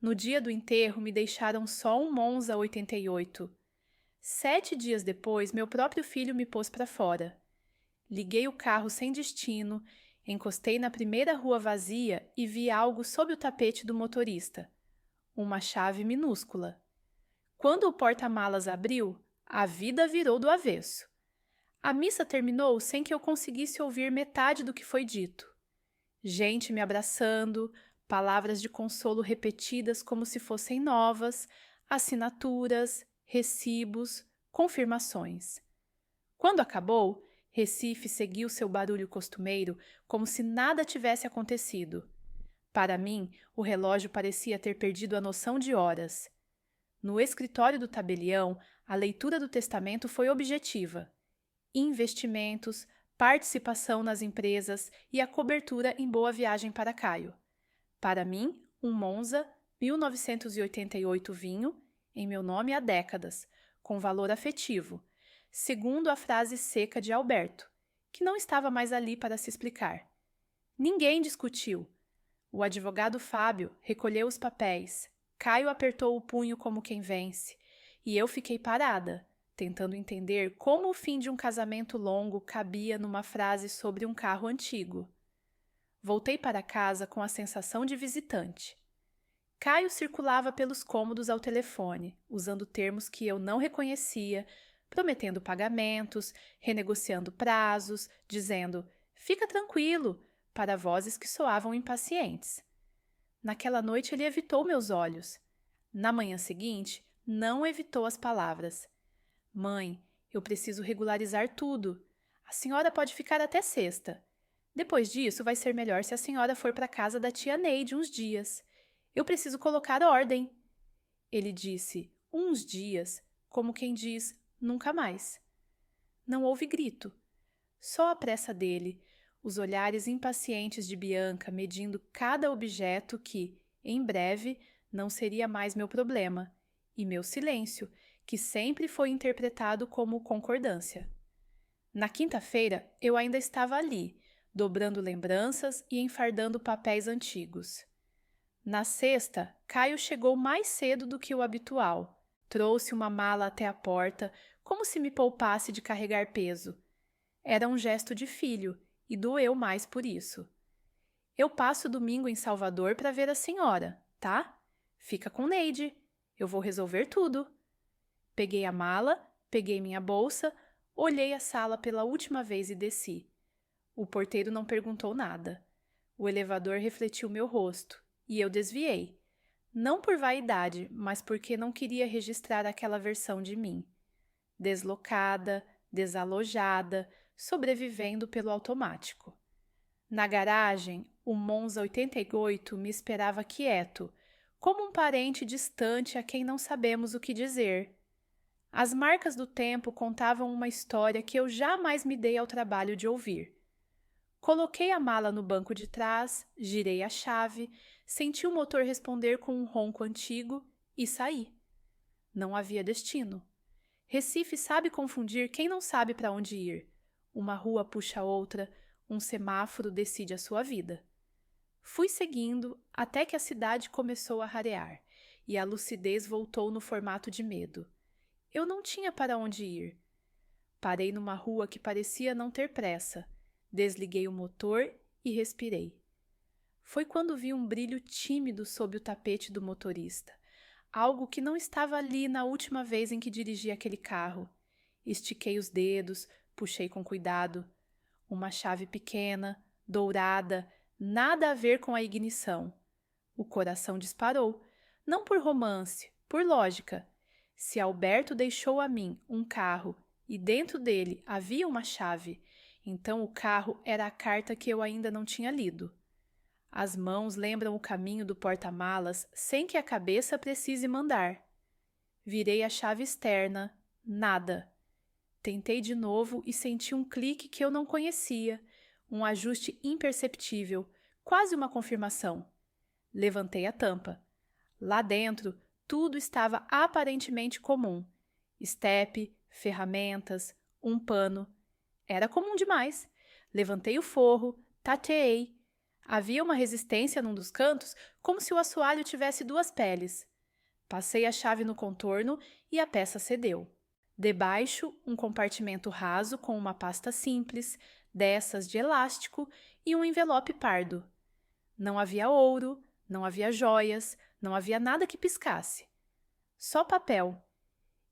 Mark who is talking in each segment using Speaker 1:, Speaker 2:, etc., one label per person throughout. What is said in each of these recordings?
Speaker 1: No dia do enterro, me deixaram só um Monza 88. 7 dias depois, meu próprio filho me pôs para fora. Liguei o carro sem destino, encostei na primeira rua vazia e vi algo sob o tapete do motorista. Uma chave minúscula. Quando o porta-malas abriu, a vida virou do avesso. A missa terminou sem que eu conseguisse ouvir metade do que foi dito. Gente me abraçando, palavras de consolo repetidas como se fossem novas, assinaturas, recibos, confirmações. Quando acabou, Recife seguiu seu barulho costumeiro como se nada tivesse acontecido. Para mim, o relógio parecia ter perdido a noção de horas. No escritório do tabelião, a leitura do testamento foi objetiva. Investimentos, participação nas empresas e a cobertura em Boa Viagem para Caio. Para mim, um Monza 1988 vinho, em meu nome há décadas, com valor afetivo, segundo a frase seca de Alberto, que não estava mais ali para se explicar. Ninguém discutiu. O advogado Fábio recolheu os papéis, Caio apertou o punho como quem vence, e eu fiquei parada, tentando entender como o fim de um casamento longo cabia numa frase sobre um carro antigo. Voltei para casa com a sensação de visitante. Caio circulava pelos cômodos ao telefone, usando termos que eu não reconhecia, prometendo pagamentos, renegociando prazos, dizendo "fica tranquilo", para vozes que soavam impacientes. Naquela noite ele evitou meus olhos. Na manhã seguinte, não evitou as palavras. "Mãe, eu preciso regularizar tudo. A senhora pode ficar até sexta. Depois disso, vai ser melhor se a senhora for para a casa da tia Neide uns dias. Eu preciso colocar ordem." Ele disse "uns dias", como quem diz "nunca mais". Não houve grito. Só a pressa dele, os olhares impacientes de Bianca medindo cada objeto que, em breve, não seria mais meu problema, e meu silêncio, que sempre foi interpretado como concordância. Na quinta-feira, eu ainda estava ali, dobrando lembranças e enfardando papéis antigos. Na sexta, Caio chegou mais cedo do que o habitual. Trouxe uma mala até a porta, como se me poupasse de carregar peso. Era um gesto de filho, e doeu mais por isso. "Eu passo domingo em Salvador para ver a senhora, tá? Fica com Neide. Eu vou resolver tudo." Peguei a mala, peguei minha bolsa, olhei a sala pela última vez e desci. O porteiro não perguntou nada. O elevador refletiu meu rosto, e eu desviei. Não por vaidade, mas porque não queria registrar aquela versão de mim. Deslocada, desalojada, sobrevivendo pelo automático. Na garagem, o Monza 88 me esperava quieto, como um parente distante a quem não sabemos o que dizer. As marcas do tempo contavam uma história que eu jamais me dei ao trabalho de ouvir. Coloquei a mala no banco de trás, girei a chave, senti o motor responder com um ronco antigo e saí. Não havia destino. Recife sabe confundir quem não sabe para onde ir. Uma rua puxa outra, um semáforo decide a sua vida. Fui seguindo até que a cidade começou a rarear e a lucidez voltou no formato de medo. Eu não tinha para onde ir. Parei numa rua que parecia não ter pressa. Desliguei o motor e respirei. Foi quando vi um brilho tímido sob o tapete do motorista. Algo que não estava ali na última vez em que dirigi aquele carro. Estiquei os dedos, puxei com cuidado. Uma chave pequena, dourada, nada a ver com a ignição. O coração disparou, não por romance, por lógica. Se Alberto deixou a mim um carro e dentro dele havia uma chave, então o carro era a carta que eu ainda não tinha lido. As mãos lembram o caminho do porta-malas sem que a cabeça precise mandar. Virei a chave externa, nada. Tentei de novo e senti um clique que eu não conhecia, um ajuste imperceptível, quase uma confirmação. Levantei a tampa. Lá dentro, tudo estava aparentemente comum. Estepe, ferramentas, um pano. Era comum demais. Levantei o forro, tateei. Havia uma resistência num dos cantos, como se o assoalho tivesse duas peles. Passei a chave no contorno e a peça cedeu. Debaixo, um compartimento raso com uma pasta simples, dessas de elástico, e um envelope pardo. Não havia ouro, não havia joias, não havia nada que piscasse. Só papel.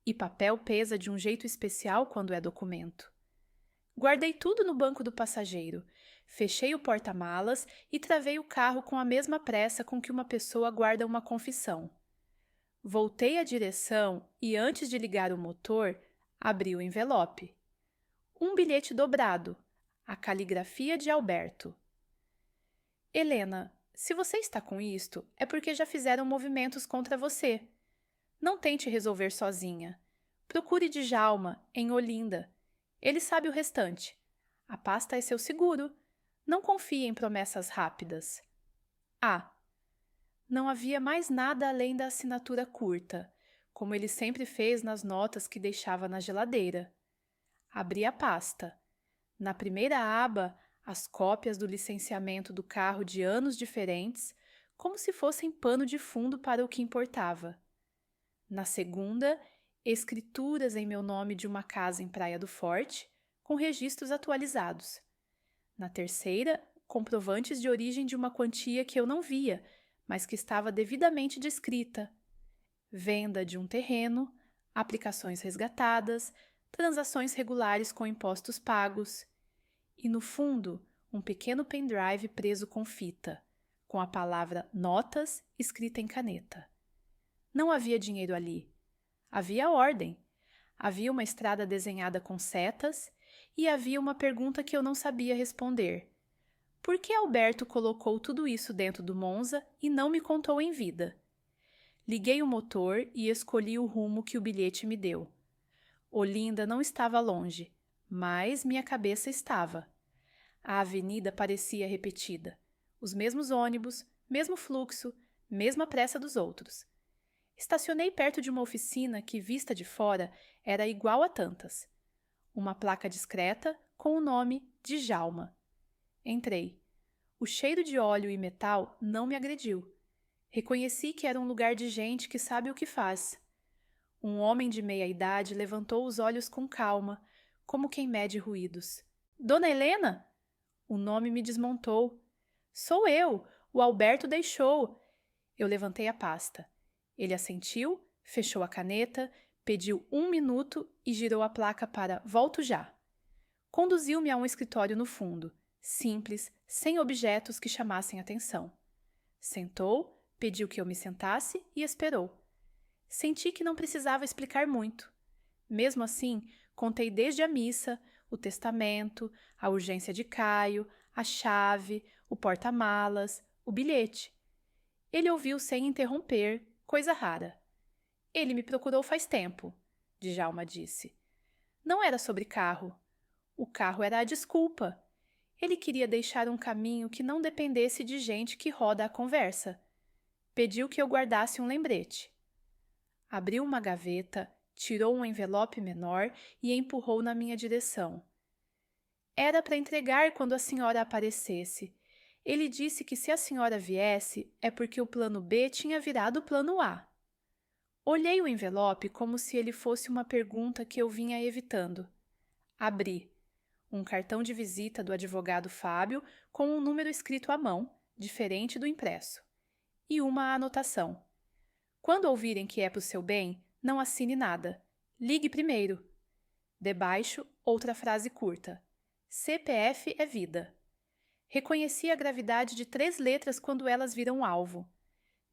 Speaker 1: E papel pesa de um jeito especial quando é documento. Guardei tudo no banco do passageiro. Fechei o porta-malas e travei o carro com a mesma pressa com que uma pessoa guarda uma confissão. Voltei à direção e, antes de ligar o motor, abri o envelope. Um bilhete dobrado. A caligrafia de Alberto. Helena, se você está com isto, é porque já fizeram movimentos contra você. Não tente resolver sozinha. Procure Djalma, em Olinda. Ele sabe o restante. A pasta é seu seguro. Não confie em promessas rápidas. Não havia mais nada além da assinatura curta, como ele sempre fez nas notas que deixava na geladeira. Abri a pasta. Na primeira aba, as cópias do licenciamento do carro de anos diferentes, como se fossem pano de fundo para o que importava. Na segunda, escrituras em meu nome de uma casa em Praia do Forte, com registros atualizados. Na terceira, comprovantes de origem de uma quantia que eu não via, mas que estava devidamente descrita. Venda de um terreno, aplicações resgatadas, transações regulares com impostos pagos. E no fundo, um pequeno pendrive preso com fita, com a palavra notas escrita em caneta. Não havia dinheiro ali. Havia ordem. Havia uma estrada desenhada com setas e havia uma pergunta que eu não sabia responder. Por que Alberto colocou tudo isso dentro do Monza e não me contou em vida? Liguei o motor e escolhi o rumo que o bilhete me deu. Olinda não estava longe, mas minha cabeça estava. A avenida parecia repetida. Os mesmos ônibus, mesmo fluxo, mesma pressa dos outros. Estacionei perto de uma oficina que, vista de fora, era igual a tantas. Uma placa discreta com o nome Djalma. Entrei. O cheiro de óleo e metal não me agrediu. Reconheci que era um lugar de gente que sabe o que faz. Um homem de meia idade levantou os olhos com calma, como quem mede ruídos. Dona Helena? O nome me desmontou. Sou eu, o Alberto deixou. Eu levantei a pasta. Ele assentiu, fechou a caneta, pediu 1 minuto e girou a placa para volto já. Conduziu-me a um escritório no fundo, simples, sem objetos que chamassem atenção. Sentou, pediu que eu me sentasse e esperou. Senti que não precisava explicar muito. Mesmo assim, contei desde a missa, o testamento, a urgência de Caio, a chave, o porta-malas, o bilhete. Ele ouviu sem interromper, coisa rara. Ele me procurou faz tempo, Djalma disse. Não era sobre carro. O carro era a desculpa. Ele queria deixar um caminho que não dependesse de gente que roda a conversa. Pediu que eu guardasse um lembrete. Abriu uma gaveta, tirou um envelope menor e empurrou na minha direção. Era para entregar quando a senhora aparecesse. Ele disse que se a senhora viesse é porque o plano B tinha virado o plano A. Olhei o envelope como se ele fosse uma pergunta que eu vinha evitando. Abri. Um cartão de visita do advogado Fábio com um número escrito à mão, diferente do impresso. E uma anotação. Quando ouvirem que é para o seu bem, não assine nada. Ligue primeiro. Debaixo, outra frase curta. CPF é vida. Reconheci a gravidade de 3 letras quando elas viram alvo.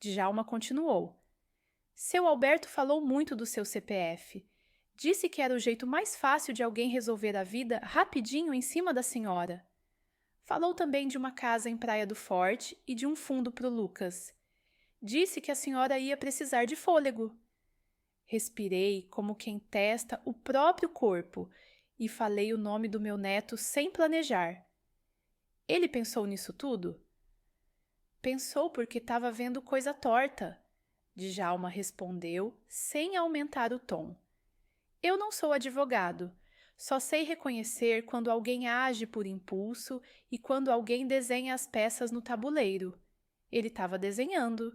Speaker 1: Djalma continuou. Seu Alberto falou muito do seu CPF. Disse que era o jeito mais fácil de alguém resolver a vida rapidinho em cima da senhora. Falou também de uma casa em Praia do Forte e de um fundo para o Lucas. Disse que a senhora ia precisar de fôlego. Respirei como quem testa o próprio corpo e falei o nome do meu neto sem planejar. Ele pensou nisso tudo? Pensou porque estava vendo coisa torta. Djalma respondeu sem aumentar o tom. Eu não sou advogado. Só sei reconhecer quando alguém age por impulso e quando alguém desenha as peças no tabuleiro. Ele estava desenhando.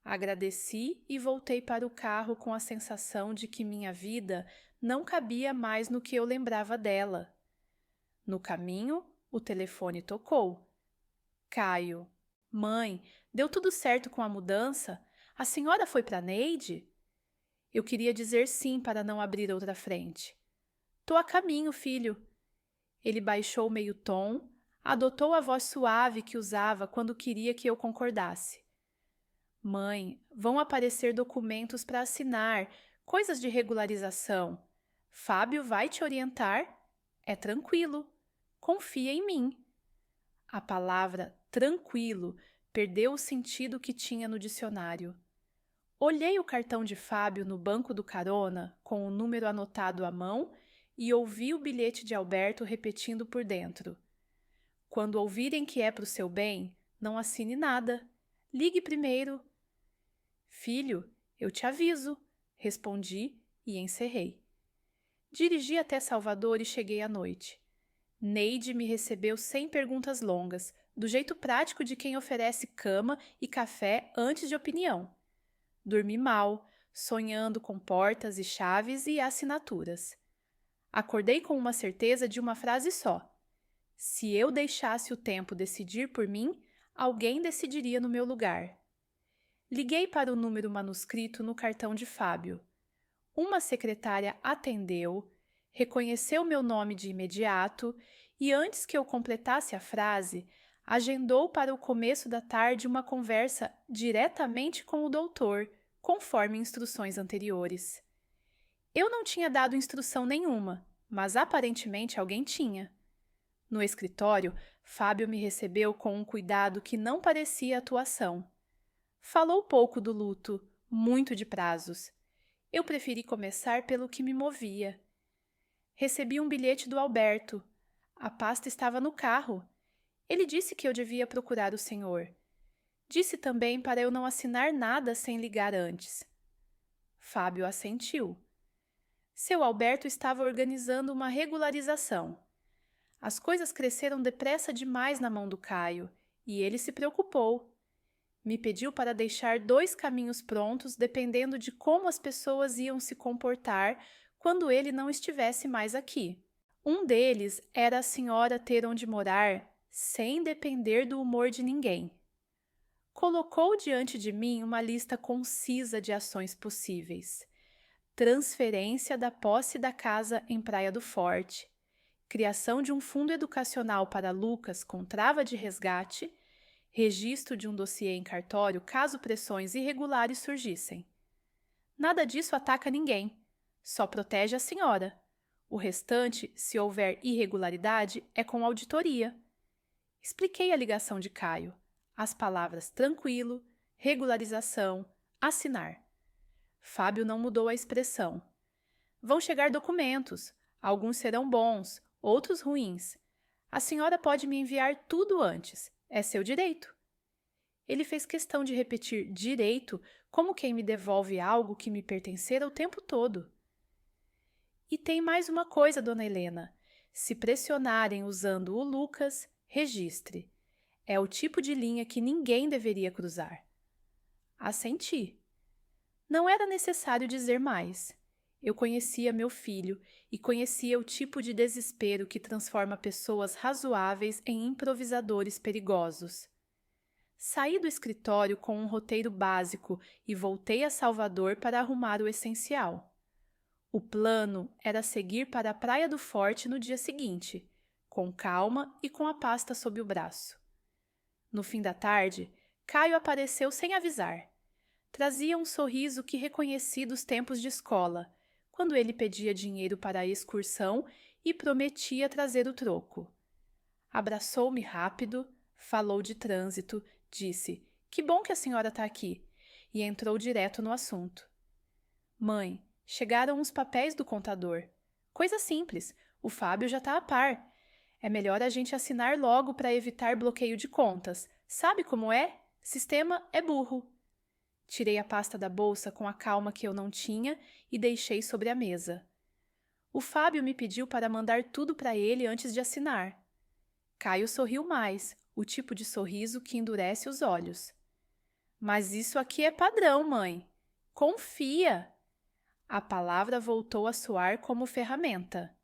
Speaker 1: Agradeci e voltei para o carro com a sensação de que minha vida não cabia mais no que eu lembrava dela. No caminho, o telefone tocou. Caio. Mãe, deu tudo certo com a mudança? A senhora foi para Neide? Eu queria dizer sim para não abrir outra frente. Tô a caminho, filho. Ele baixou meio tom, adotou a voz suave que usava quando queria que eu concordasse. Mãe, vão aparecer documentos para assinar, coisas de regularização. Fábio vai te orientar. É tranquilo. Confia em mim. A palavra tranquilo perdeu o sentido que tinha no dicionário. Olhei o cartão de Fábio no banco do carona, com o número anotado à mão, e ouvi o bilhete de Alberto repetindo por dentro. Quando ouvirem que é para o seu bem, não assine nada. Ligue primeiro. Filho, eu te aviso, respondi e encerrei. Dirigi até Salvador e cheguei à noite. Neide me recebeu sem perguntas longas, do jeito prático de quem oferece cama e café antes de opinião. Dormi mal, sonhando com portas e chaves e assinaturas. Acordei com uma certeza de uma frase só. Se eu deixasse o tempo decidir por mim, alguém decidiria no meu lugar. Liguei para o número manuscrito no cartão de Fábio. Uma secretária atendeu, reconheceu meu nome de imediato e, antes que eu completasse a frase, agendou para o começo da tarde uma conversa diretamente com o doutor, conforme instruções anteriores. Eu não tinha dado instrução nenhuma, mas aparentemente alguém tinha. No escritório, Fábio me recebeu com um cuidado que não parecia atuação. Falou pouco do luto, muito de prazos. Eu preferi começar pelo que me movia. Recebi um bilhete do Alberto. A pasta estava no carro. Ele disse que eu devia procurar o senhor. Disse também para eu não assinar nada sem ligar antes. Fábio assentiu. Seu Alberto estava organizando uma regularização. As coisas cresceram depressa demais na mão do Caio, e ele se preocupou. Me pediu para deixar 2 caminhos prontos dependendo de como as pessoas iam se comportar quando ele não estivesse mais aqui. Um deles era a senhora ter onde morar sem depender do humor de ninguém. Colocou diante de mim uma lista concisa de ações possíveis. Transferência da posse da casa em Praia do Forte, criação de um fundo educacional para Lucas com trava de resgate, registro de um dossiê em cartório caso pressões irregulares surgissem. Nada disso ataca ninguém, só protege a senhora. O restante, se houver irregularidade, é com auditoria. Expliquei a ligação de Caio, as palavras tranquilo, regularização, assinar. Fábio não mudou a expressão. Vão chegar documentos, alguns serão bons, outros ruins. A senhora pode me enviar tudo antes. É seu direito. Ele fez questão de repetir direito como quem me devolve algo que me pertencera o tempo todo. E tem mais uma coisa, dona Helena. Se pressionarem usando o Lucas, registre. É o tipo de linha que ninguém deveria cruzar. Assenti. Não era necessário dizer mais. Eu conhecia meu filho e conhecia o tipo de desespero que transforma pessoas razoáveis em improvisadores perigosos. Saí do escritório com um roteiro básico e voltei a Salvador para arrumar o essencial. O plano era seguir para a Praia do Forte no dia seguinte, com calma e com a pasta sob o braço. No fim da tarde, Caio apareceu sem avisar. Trazia um sorriso que reconheci dos tempos de escola, quando ele pedia dinheiro para a excursão e prometia trazer o troco. Abraçou-me rápido, falou de trânsito, disse: "Que bom que a senhora está aqui", e entrou direto no assunto. "Mãe, chegaram os papéis do contador. Coisa simples, o Fábio já está a par. É melhor a gente assinar logo para evitar bloqueio de contas. Sabe como é? Sistema é burro." Tirei a pasta da bolsa com a calma que eu não tinha e deixei sobre a mesa. O Fábio me pediu para mandar tudo para ele antes de assinar. Caio sorriu mais, o tipo de sorriso que endurece os olhos. Mas isso aqui é padrão, mãe. Confia! A palavra voltou a soar como ferramenta.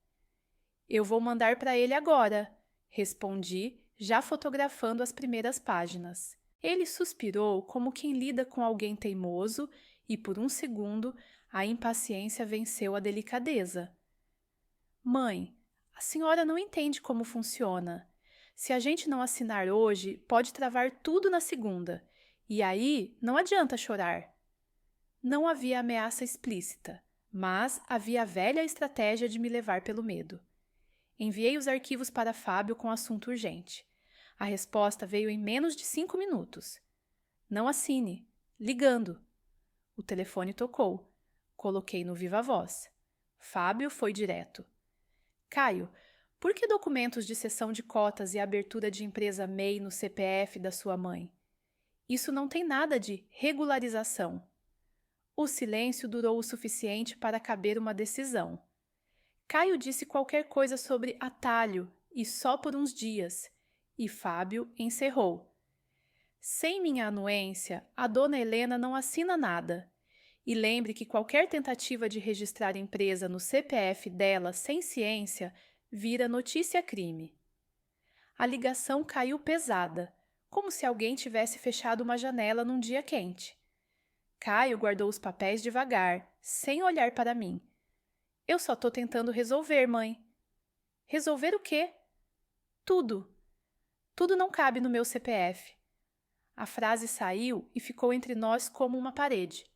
Speaker 1: Eu vou mandar para ele agora, respondi, já fotografando as primeiras páginas. Ele suspirou como quem lida com alguém teimoso e, por um segundo, a impaciência venceu a delicadeza. Mãe, a senhora não entende como funciona. Se a gente não assinar hoje, pode travar tudo na segunda. E aí, não adianta chorar. Não havia ameaça explícita, mas havia a velha estratégia de me levar pelo medo. Enviei os arquivos para Fábio com assunto urgente. A resposta veio em menos de 5 minutos. Não assine. Ligando. O telefone tocou. Coloquei no viva voz. Fábio foi direto. Caio, por que documentos de cessão de cotas e abertura de empresa MEI no CPF da sua mãe? Isso não tem nada de regularização. O silêncio durou o suficiente para caber uma decisão. Caio disse qualquer coisa sobre atalho e só por uns dias, e Fábio encerrou. Sem minha anuência, a dona Helena não assina nada. E lembre que qualquer tentativa de registrar empresa no CPF dela sem ciência vira notícia-crime. A ligação caiu pesada, como se alguém tivesse fechado uma janela num dia quente. Caio guardou os papéis devagar, sem olhar para mim. Eu só tô tentando resolver, mãe. Resolver o quê? Tudo. Tudo não cabe no meu CPF. A frase saiu e ficou entre nós como uma parede.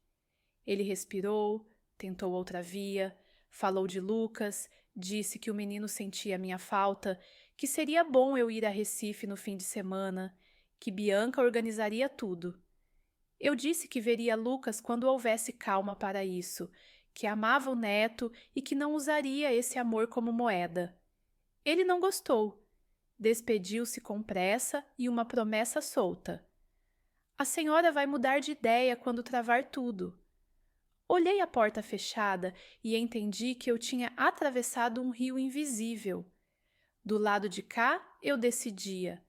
Speaker 1: Ele respirou, tentou outra via, falou de Lucas, disse que o menino sentia minha falta, que seria bom eu ir a Recife no fim de semana, que Bianca organizaria tudo. Eu disse que veria Lucas quando houvesse calma para isso, que amava o neto e que não usaria esse amor como moeda. Ele não gostou. Despediu-se com pressa e uma promessa solta. A senhora vai mudar de ideia quando travar tudo. Olhei a porta fechada e entendi que eu tinha atravessado um rio invisível. Do lado de cá, eu decidia.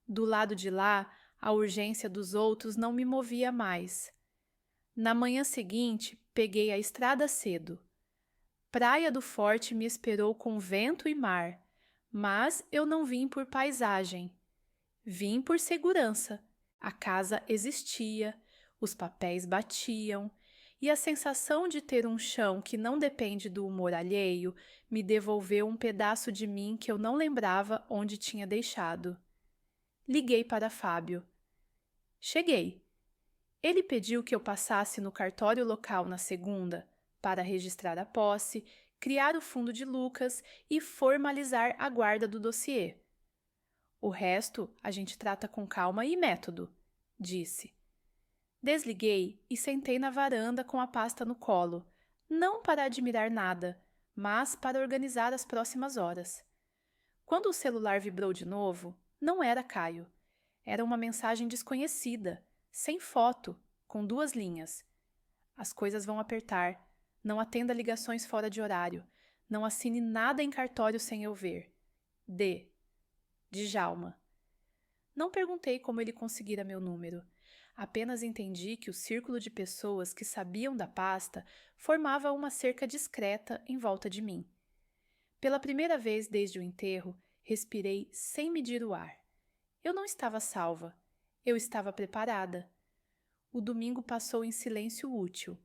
Speaker 1: Do lado de lá, a urgência dos outros não me movia mais. Na manhã seguinte, peguei a estrada cedo. Praia do Forte me esperou com vento e mar, mas eu não vim por paisagem. Vim por segurança. A casa existia, os papéis batiam, e a sensação de ter um chão que não depende do humor alheio me devolveu um pedaço de mim que eu não lembrava onde tinha deixado. Liguei para Fábio. Cheguei. Ele pediu que eu passasse no cartório local na segunda para registrar a posse, criar o fundo de Lucas e formalizar a guarda do dossiê. O resto a gente trata com calma e método, disse. Desliguei e sentei na varanda com a pasta no colo, não para admirar nada, mas para organizar as próximas horas. Quando o celular vibrou de novo, não era Caio. Era uma mensagem desconhecida, sem foto, com 2 linhas. As coisas vão apertar. Não atenda ligações fora de horário. Não assine nada em cartório sem eu ver. D. Djalma. Não perguntei como ele conseguira meu número. Apenas entendi que o círculo de pessoas que sabiam da pasta formava uma cerca discreta em volta de mim. Pela primeira vez desde o enterro, respirei sem medir o ar. Eu não estava salva. Eu estava preparada. O domingo passou em silêncio útil.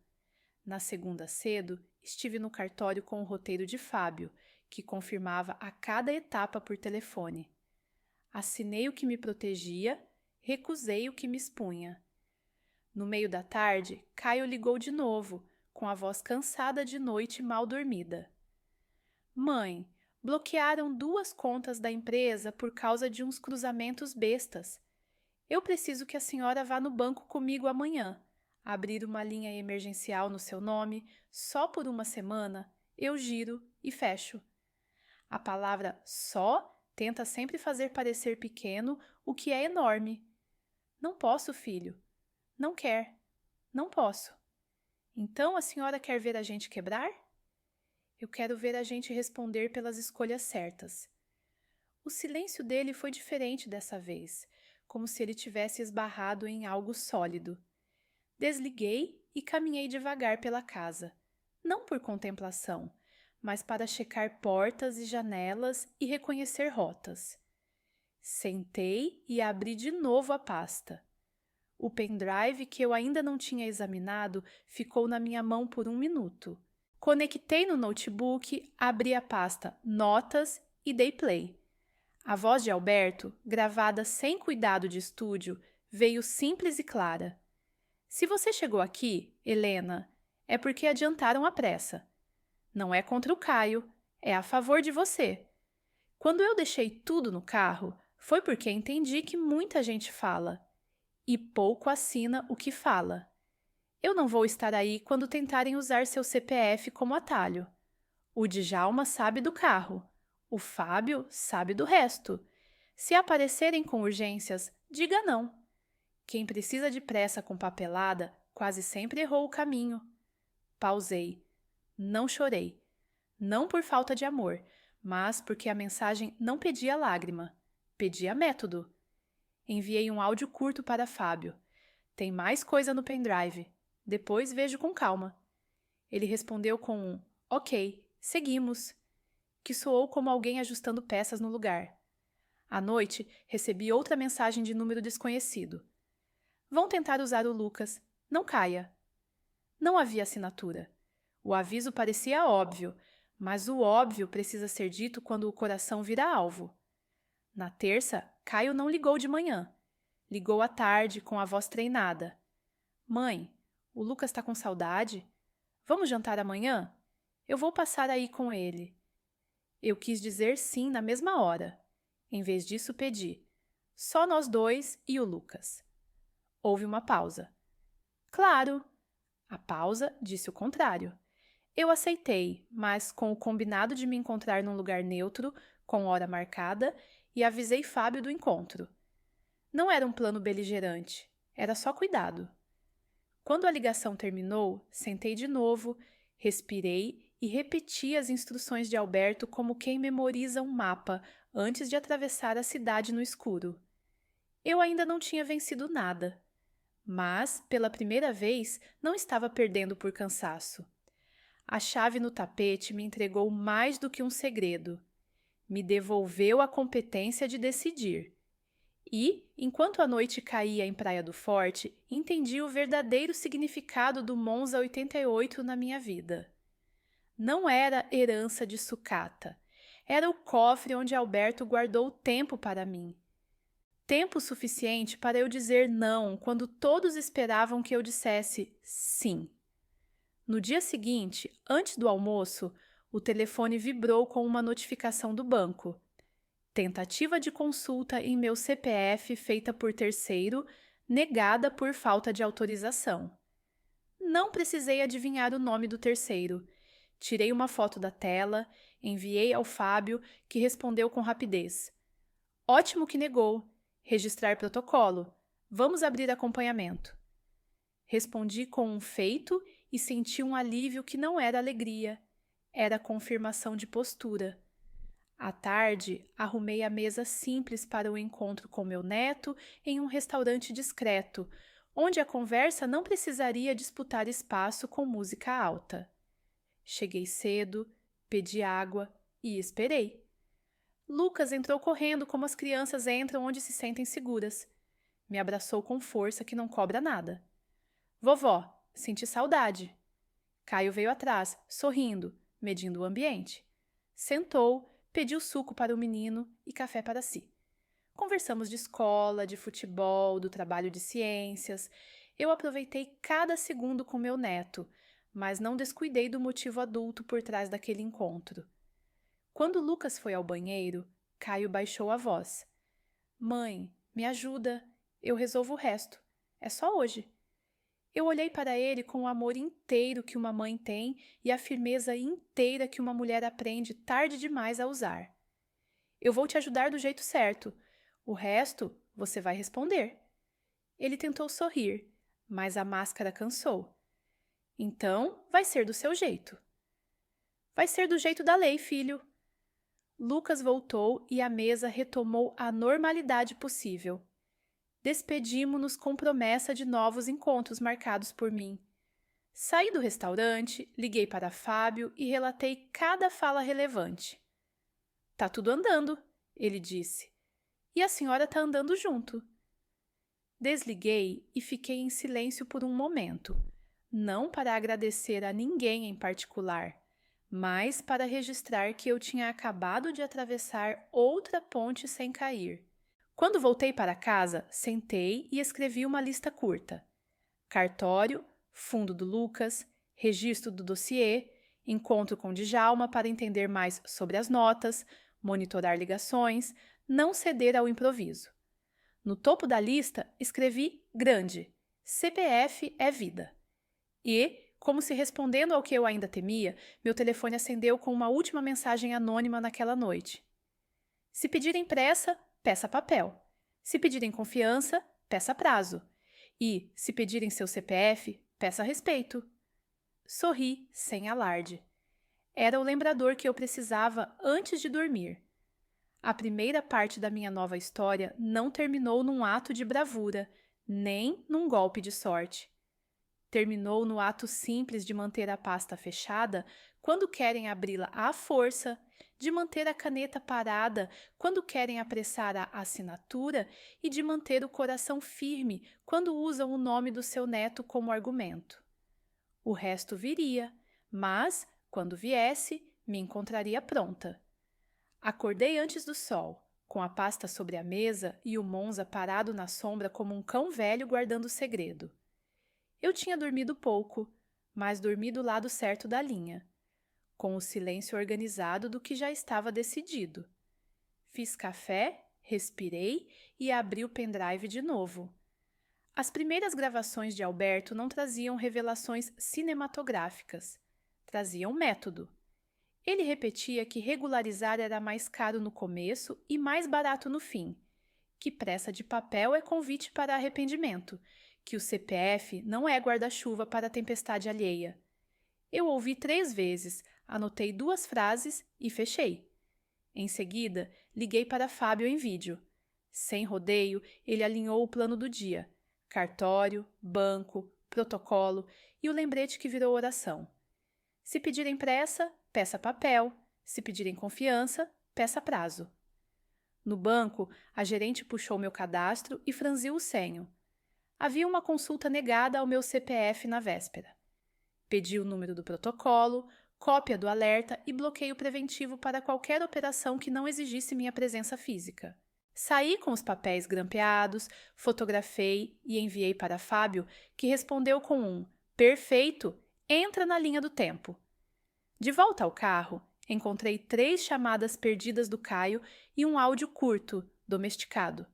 Speaker 1: Na segunda cedo, estive no cartório com o roteiro de Fábio, que confirmava a cada etapa por telefone. Assinei o que me protegia, recusei o que me expunha. No meio da tarde, Caio ligou de novo, com a voz cansada de noite mal dormida. Mãe, bloquearam 2 contas da empresa por causa de uns cruzamentos bestas. Eu preciso que a senhora vá no banco comigo amanhã. Abrir uma linha emergencial no seu nome, só por 1 semana, eu giro e fecho. A palavra só tenta sempre fazer parecer pequeno o que é enorme. Não posso, filho. Não quer. Não posso. Então a senhora quer ver a gente quebrar? Eu quero ver a gente responder pelas escolhas certas. O silêncio dele foi diferente dessa vez, como se ele tivesse esbarrado em algo sólido. Desliguei e caminhei devagar pela casa, não por contemplação, mas para checar portas e janelas e reconhecer rotas. Sentei e abri de novo a pasta. O pendrive que eu ainda não tinha examinado ficou na minha mão por 1 minuto. Conectei no notebook, abri a pasta Notas e dei play. A voz de Alberto, gravada sem cuidado de estúdio, veio simples e clara. Se você chegou aqui, Helena, é porque adiantaram a pressa. Não é contra o Caio, é a favor de você. Quando eu deixei tudo no carro, foi porque entendi que muita gente fala e pouco assina o que fala. Eu não vou estar aí quando tentarem usar seu CPF como atalho. O Djalma sabe do carro, o Fábio sabe do resto. Se aparecerem com urgências, diga não. Quem precisa de pressa com papelada quase sempre errou o caminho. Pausei. Não chorei. Não por falta de amor, mas porque a mensagem não pedia lágrima, pedia método. Enviei um áudio curto para Fábio. Tem mais coisa no pendrive. Depois vejo com calma. Ele respondeu com um ok, seguimos, que soou como alguém ajustando peças no lugar. À noite, recebi outra mensagem de número desconhecido. Vão tentar usar o Lucas. Não caia. Não havia assinatura. O aviso parecia óbvio, mas o óbvio precisa ser dito quando o coração vira alvo. Na terça, Caio não ligou de manhã. Ligou à tarde, com a voz treinada. Mãe, o Lucas está com saudade? Vamos jantar amanhã? Eu vou passar aí com ele. Eu quis dizer sim na mesma hora. Em vez disso, pedi. Só nós dois e o Lucas. Houve uma pausa. Claro! A pausa disse o contrário. Eu aceitei, mas com o combinado de me encontrar num lugar neutro, com hora marcada, e avisei Fábio do encontro. Não era um plano beligerante, era só cuidado. Quando a ligação terminou, sentei de novo, respirei e repeti as instruções de Alberto como quem memoriza um mapa antes de atravessar a cidade no escuro. Eu ainda não tinha vencido nada, mas, pela primeira vez, não estava perdendo por cansaço. A chave no tapete me entregou mais do que um segredo. Me devolveu a competência de decidir. E, enquanto a noite caía em Praia do Forte, entendi o verdadeiro significado do Monza 88 na minha vida. Não era herança de sucata. Era o cofre onde Alberto guardou tempo para mim. Tempo suficiente para eu dizer não quando todos esperavam que eu dissesse sim. No dia seguinte, antes do almoço, o telefone vibrou com uma notificação do banco. Tentativa de consulta em meu CPF feita por terceiro, negada por falta de autorização. Não precisei adivinhar o nome do terceiro. Tirei uma foto da tela, enviei ao Fábio, que respondeu com rapidez. Ótimo que negou. Registrar protocolo. Vamos abrir acompanhamento. Respondi com um feito e senti um alívio que não era alegria. Era confirmação de postura. À tarde, arrumei a mesa simples para o encontro com meu neto em um restaurante discreto, onde a conversa não precisaria disputar espaço com música alta. Cheguei cedo, pedi água e esperei. Lucas entrou correndo como as crianças entram onde se sentem seguras. Me abraçou com força que não cobra nada. Vovó, senti saudade. Caio veio atrás, sorrindo, medindo o ambiente. Sentou, pediu suco para o menino e café para si. Conversamos de escola, de futebol, do trabalho de ciências. Eu aproveitei cada segundo com meu neto, mas não descuidei do motivo adulto por trás daquele encontro. Quando Lucas foi ao banheiro, Caio baixou a voz. Mãe, me ajuda, eu resolvo o resto. É só hoje. Eu olhei para ele com o amor inteiro que uma mãe tem e a firmeza inteira que uma mulher aprende tarde demais a usar. Eu vou te ajudar do jeito certo. O resto você vai responder. Ele tentou sorrir, mas a máscara cansou. Então, vai ser do seu jeito. Vai ser do jeito da lei, filho. Lucas voltou e a mesa retomou a normalidade possível. Despedimo-nos com promessa de novos encontros marcados por mim. Saí do restaurante, liguei para Fábio e relatei cada fala relevante. Tá tudo andando, ele disse. E a senhora tá andando junto. Desliguei e fiquei em silêncio por um momento, não para agradecer a ninguém em particular, mas para registrar que eu tinha acabado de atravessar outra ponte sem cair. Quando voltei para casa, sentei e escrevi uma lista curta. Cartório, fundo do Lucas, registro do dossiê, encontro com Djalma para entender mais sobre as notas, monitorar ligações, não ceder ao improviso. No topo da lista, escrevi grande, CPF é vida. E, como se respondendo ao que eu ainda temia, meu telefone acendeu com uma última mensagem anônima naquela noite. Se pedirem pressa, peça papel. Se pedirem confiança, peça prazo. E, se pedirem seu CPF, peça respeito. Sorri, sem alarde. Era o lembrador que eu precisava antes de dormir. A primeira parte da minha nova história não terminou num ato de bravura, nem num golpe de sorte. Terminou no ato simples de manter a pasta fechada quando querem abri-la à força, de manter a caneta parada quando querem apressar a assinatura e de manter o coração firme quando usam o nome do seu neto como argumento. O resto viria, mas, quando viesse, me encontraria pronta. Acordei antes do sol, com a pasta sobre a mesa e o Monza parado na sombra como um cão velho guardando o segredo. Eu tinha dormido pouco, mas dormi do lado certo da linha, com o silêncio organizado do que já estava decidido. Fiz café, respirei e abri o pendrive de novo. As primeiras gravações de Alberto não traziam revelações cinematográficas, traziam método. Ele repetia que regularizar era mais caro no começo e mais barato no fim, que pressa de papel é convite para arrependimento, que o CPF não é guarda-chuva para a tempestade alheia. Eu ouvi 3 vezes, anotei 2 frases e fechei. Em seguida, liguei para Fábio em vídeo. Sem rodeio, ele alinhou o plano do dia: cartório, banco, protocolo e o lembrete que virou oração. Se pedirem pressa, peça papel. Se pedirem confiança, peça prazo. No banco, a gerente puxou meu cadastro e franziu o senho. Havia uma consulta negada ao meu CPF na véspera. Pedi o número do protocolo, cópia do alerta e bloqueio preventivo para qualquer operação que não exigisse minha presença física. Saí com os papéis grampeados, fotografei e enviei para Fábio, que respondeu com um perfeito, entra na linha do tempo. De volta ao carro, encontrei 3 chamadas perdidas do Caio e um áudio curto, domesticado.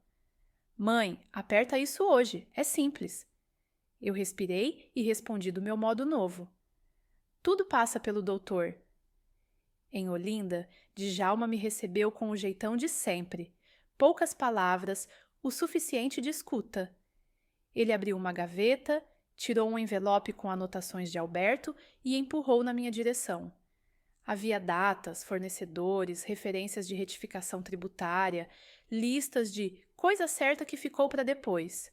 Speaker 1: Mãe, aperta isso hoje, é simples. Eu respirei e respondi do meu modo novo. Tudo passa pelo doutor. Em Olinda, Djalma me recebeu com o jeitão de sempre. Poucas palavras, o suficiente de escuta. Ele abriu uma gaveta, tirou um envelope com anotações de Alberto e empurrou na minha direção. Havia datas, fornecedores, referências de retificação tributária, listas de coisa certa que ficou para depois.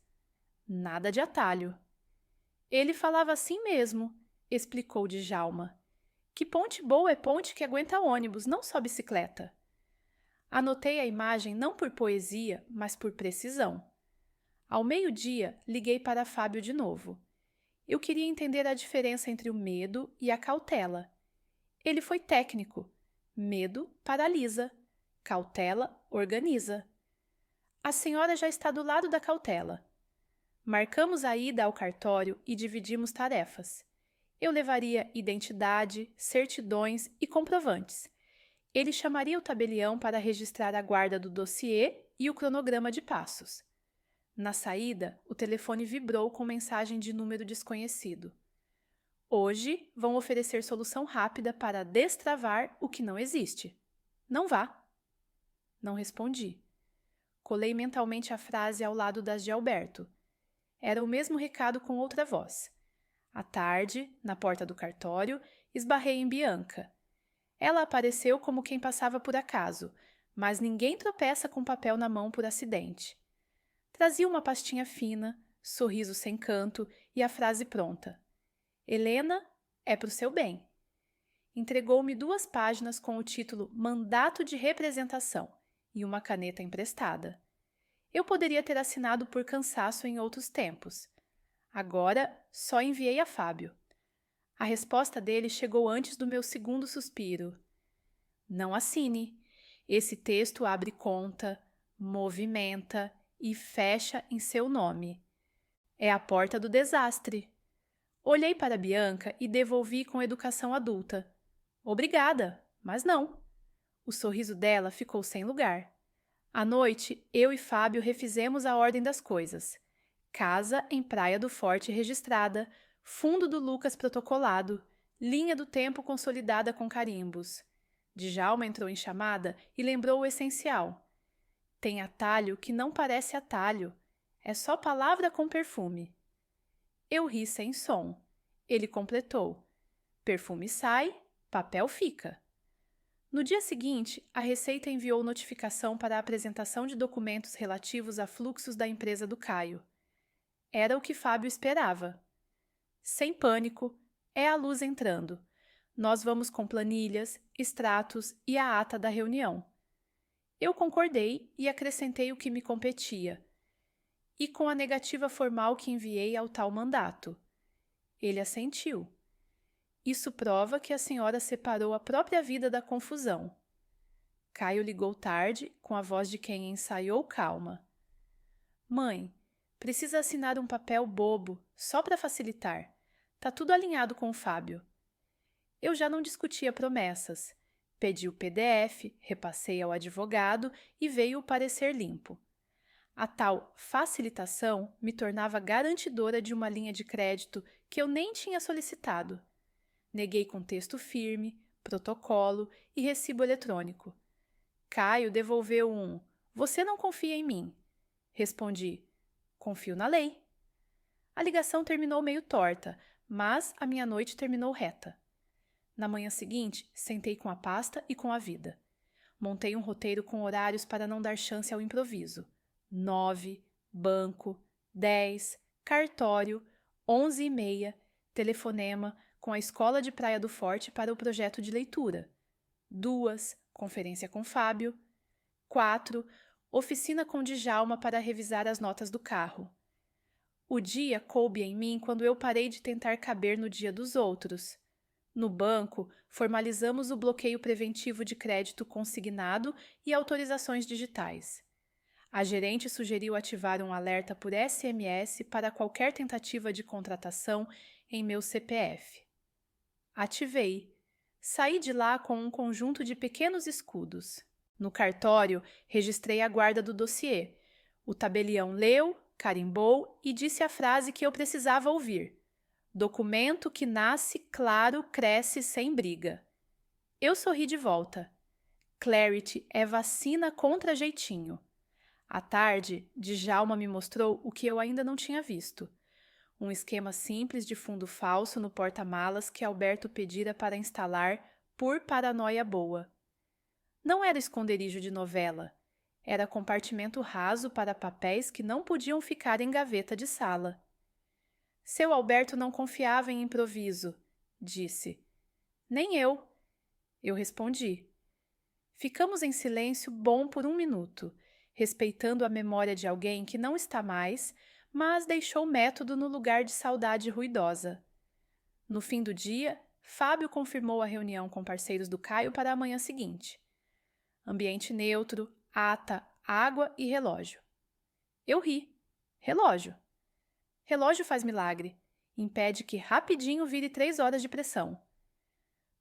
Speaker 1: Nada de atalho. Ele falava assim mesmo, explicou Djalma. Que ponte boa é ponte que aguenta ônibus, não só bicicleta. Anotei a imagem não por poesia, mas por precisão. Ao meio-dia, liguei para Fábio de novo. Eu queria entender a diferença entre o medo e a cautela. Ele foi técnico. Medo paralisa, cautela organiza. A senhora já está do lado da cautela. Marcamos a ida ao cartório e dividimos tarefas. Eu levaria identidade, certidões e comprovantes. Ele chamaria o tabelião para registrar a guarda do dossiê e o cronograma de passos. Na saída, o telefone vibrou com mensagem de número desconhecido. Hoje vão oferecer solução rápida para destravar o que não existe. Não vá. Não respondi. Colei mentalmente a frase ao lado das de Alberto. Era o mesmo recado com outra voz. À tarde, na porta do cartório, esbarrei em Bianca. Ela apareceu como quem passava por acaso, mas ninguém tropeça com papel na mão por acidente. Trazia uma pastinha fina, sorriso sem canto e a frase pronta. Helena, é pro seu bem. Entregou-me 2 páginas com o título Mandato de Representação e uma caneta emprestada. Eu poderia ter assinado por cansaço em outros tempos. Agora, só enviei a Fábio. A resposta dele chegou antes do meu segundo suspiro. Não assine. Esse texto abre conta, movimenta e fecha em seu nome. É a porta do desastre. Olhei para Bianca e devolvi com educação adulta. Obrigada, mas não. O sorriso dela ficou sem lugar. À noite, eu e Fábio refizemos a ordem das coisas. Casa em Praia do Forte registrada, fundo do Lucas protocolado, linha do tempo consolidada com carimbos. Djalma entrou em chamada e lembrou o essencial. Tem atalho que não parece atalho. É só palavra com perfume. Eu ri sem som. Ele completou. Perfume sai, papel fica. No dia seguinte, a Receita enviou notificação para a apresentação de documentos relativos a fluxos da empresa do Caio. Era o que Fábio esperava. Sem pânico, é a luz entrando. Nós vamos com planilhas, extratos e a ata da reunião. Eu concordei e acrescentei o que me competia. E com a negativa formal que enviei ao tal mandato. Ele assentiu. Isso prova que a senhora separou a própria vida da confusão. Caio ligou tarde, com a voz de quem ensaiou calma. Mãe, precisa assinar um papel bobo, só para facilitar. Tá tudo alinhado com o Fábio. Eu já não discutia promessas. Pedi o PDF, repassei ao advogado e veio o parecer limpo. A tal facilitação me tornava garantidora de uma linha de crédito que eu nem tinha solicitado. Neguei com texto firme, protocolo e recibo eletrônico. Caio devolveu um "Você não confia em mim?" Respondi: "Confio na lei." A ligação terminou meio torta, mas a minha noite terminou reta. Na manhã seguinte, sentei com a pasta e com a vida. Montei um roteiro com horários para não dar chance ao improviso. 9, banco, 10, cartório, 11h30, telefonema com a Escola de Praia do Forte para o projeto de leitura. 2, conferência com Fábio. 4, oficina com Djalma para revisar as notas do carro. O dia coube em mim quando eu parei de tentar caber no dia dos outros. No banco, formalizamos o bloqueio preventivo de crédito consignado e autorizações digitais. A gerente sugeriu ativar um alerta por SMS para qualquer tentativa de contratação em meu CPF. Ativei. Saí de lá com um conjunto de pequenos escudos. No cartório, registrei a guarda do dossiê. O tabelião leu, carimbou e disse a frase que eu precisava ouvir. Documento que nasce claro, cresce sem briga. Eu sorri de volta. Clarity é vacina contra jeitinho. À tarde, Djalma me mostrou o que eu ainda não tinha visto. Um esquema simples de fundo falso no porta-malas que Alberto pedira para instalar por paranoia boa. Não era esconderijo de novela. Era compartimento raso para papéis que não podiam ficar em gaveta de sala. Seu Alberto não confiava em improviso, disse. Nem eu. Eu respondi. Ficamos em silêncio bom por 1 minuto, respeitando a memória de alguém que não está mais, mas deixou método no lugar de saudade ruidosa. No fim do dia, Fábio confirmou a reunião com parceiros do Caio para a manhã seguinte. Ambiente neutro, ata, água e relógio. Eu ri. Relógio. Relógio faz milagre. Impede que rapidinho vire 3 horas de pressão.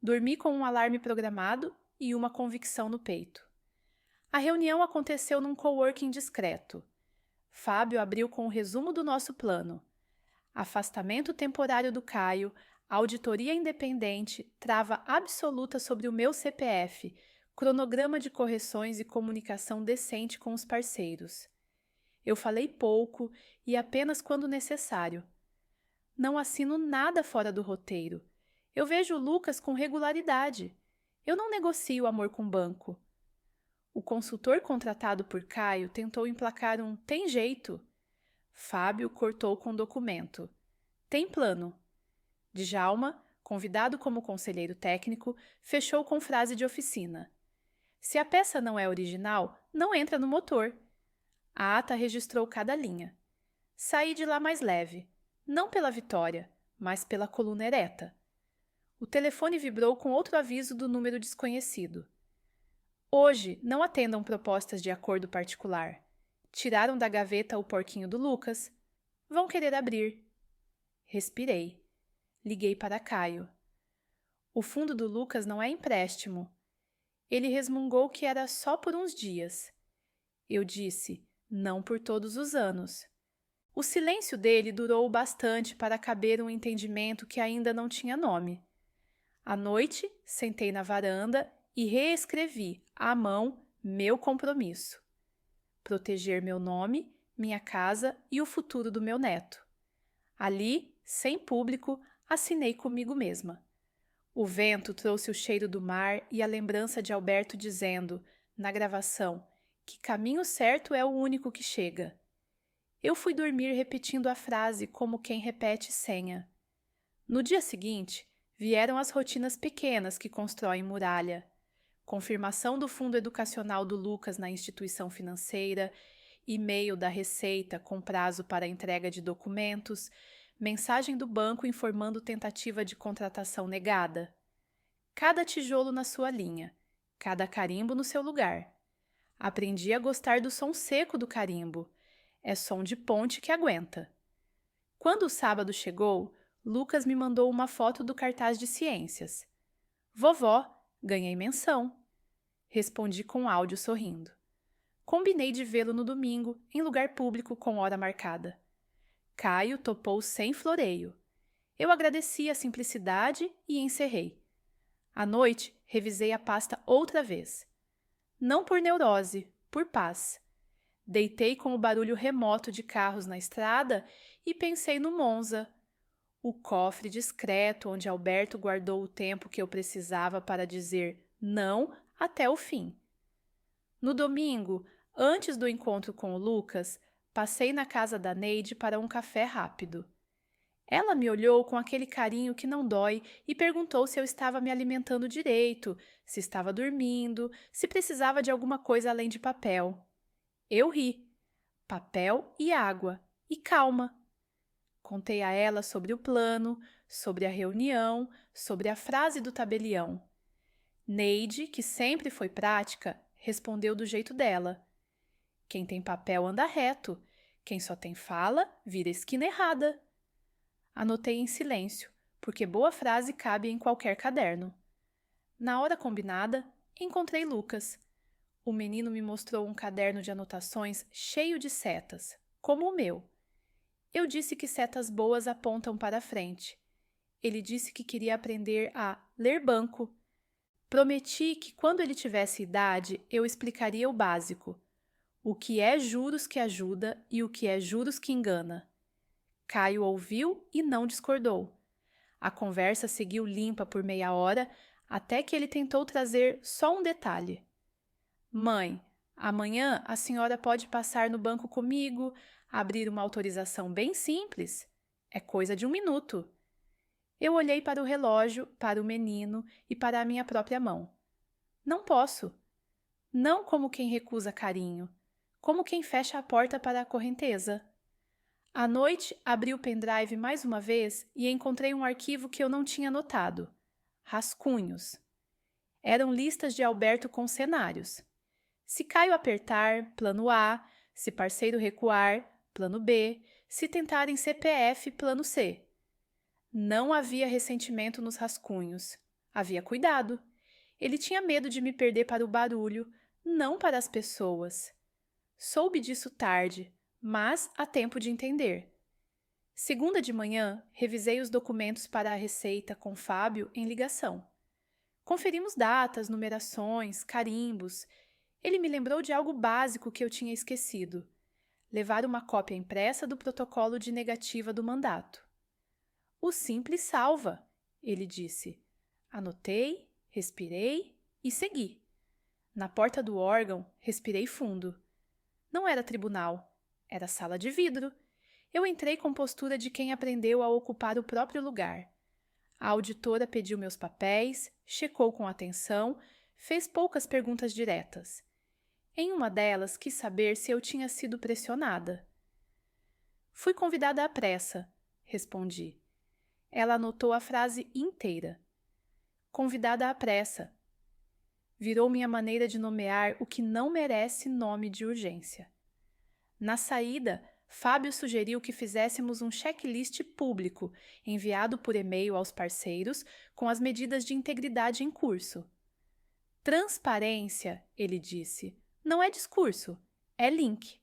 Speaker 1: Dormi com um alarme programado e uma convicção no peito. A reunião aconteceu num coworking discreto. Fábio abriu com um resumo do nosso plano. Afastamento temporário do Caio, auditoria independente, trava absoluta sobre o meu CPF, cronograma de correções e comunicação decente com os parceiros. Eu falei pouco e apenas quando necessário. Não assino nada fora do roteiro. Eu vejo o Lucas com regularidade. Eu não negocio amor com banco. O consultor contratado por Caio tentou emplacar um "tem jeito". Fábio cortou com o documento. "Tem plano". Djalma, convidado como conselheiro técnico, fechou com frase de oficina. "Se a peça não é original, não entra no motor". A ata registrou cada linha. Saí de lá mais leve, não pela vitória, mas pela coluna ereta. O telefone vibrou com outro aviso do número desconhecido. "Hoje não atendam propostas de acordo particular. Tiraram da gaveta o porquinho do Lucas. Vão querer abrir". Respirei. Liguei para Caio. "O fundo do Lucas não é empréstimo". Ele resmungou que era só por uns dias. Eu disse, não por todos os anos. O silêncio dele durou o bastante para caber um entendimento que ainda não tinha nome. À noite, sentei na varanda e reescrevi, à mão, meu compromisso. Proteger meu nome, minha casa e o futuro do meu neto. Ali, sem público, assinei comigo mesma. O vento trouxe o cheiro do mar e a lembrança de Alberto dizendo, na gravação, que caminho certo é o único que chega. Eu fui dormir repetindo a frase como quem repete senha. No dia seguinte, vieram as rotinas pequenas que constroem muralha. Confirmação do fundo educacional do Lucas na instituição financeira, e-mail da Receita com prazo para entrega de documentos, mensagem do banco informando tentativa de contratação negada. Cada tijolo na sua linha, cada carimbo no seu lugar. Aprendi a gostar do som seco do carimbo. É som de ponte que aguenta. Quando o sábado chegou, Lucas me mandou uma foto do cartaz de ciências. "Vovó, ganhei menção". Respondi com áudio sorrindo. Combinei de vê-lo no domingo, em lugar público com hora marcada. Caio topou sem floreio. Eu agradeci a simplicidade e encerrei. À noite, revisei a pasta outra vez. Não por neurose, por paz. Deitei com o barulho remoto de carros na estrada e pensei no Monza. O cofre discreto onde Alberto guardou o tempo que eu precisava para dizer não até o fim. No domingo, antes do encontro com o Lucas, passei na casa da Neide para um café rápido. Ela me olhou com aquele carinho que não dói e perguntou se eu estava me alimentando direito, se estava dormindo, se precisava de alguma coisa além de papel. Eu ri. Papel e água. E calma. Contei a ela sobre o plano, sobre a reunião, sobre a frase do tabelião. Neide, que sempre foi prática, respondeu do jeito dela. Quem tem papel anda reto. Quem só tem fala, vira esquina errada. Anotei em silêncio, porque boa frase cabe em qualquer caderno. Na hora combinada, encontrei Lucas. O menino me mostrou um caderno de anotações cheio de setas, como o meu. Eu disse que setas boas apontam para a frente. Ele disse que queria aprender a ler banco. Prometi que quando ele tivesse idade, eu explicaria o básico. O que é juros que ajuda e o que é juros que engana. Caio ouviu e não discordou. A conversa seguiu limpa por meia hora, até que ele tentou trazer só um detalhe. "Mãe, amanhã a senhora pode passar no banco comigo, abrir uma autorização bem simples. É coisa de 1 minuto. Eu olhei para o relógio, para o menino e para a minha própria mão. Não posso. Não como quem recusa carinho, como quem fecha a porta para a correnteza. À noite, abri o pendrive mais uma vez e encontrei um arquivo que eu não tinha notado. Rascunhos. Eram listas de Alberto com cenários. Se Caio apertar, plano A. Se parceiro recuar, plano B. Se tentarem CPF, plano C. Não havia ressentimento nos rascunhos. Havia cuidado. Ele tinha medo de me perder para o barulho, não para as pessoas. Soube disso tarde, mas há tempo de entender. Segunda de manhã, revisei os documentos para a Receita com Fábio em ligação. Conferimos datas, numerações, carimbos. Ele me lembrou de algo básico que eu tinha esquecido. Levar uma cópia impressa do protocolo de negativa do mandato. "O simples salva", ele disse. Anotei, respirei e segui. Na porta do órgão, respirei fundo. Não era tribunal, era sala de vidro. Eu entrei com postura de quem aprendeu a ocupar o próprio lugar. A auditora pediu meus papéis, checou com atenção, fez poucas perguntas diretas. Em uma delas, quis saber se eu tinha sido pressionada. Fui convidada à pressa, respondi. Ela anotou a frase inteira. Convidada à pressa. Virou minha maneira de nomear o que não merece nome de urgência. Na saída, Fábio sugeriu que fizéssemos um checklist público, enviado por e-mail aos parceiros, com as medidas de integridade em curso. Transparência, ele disse, não é discurso, é link.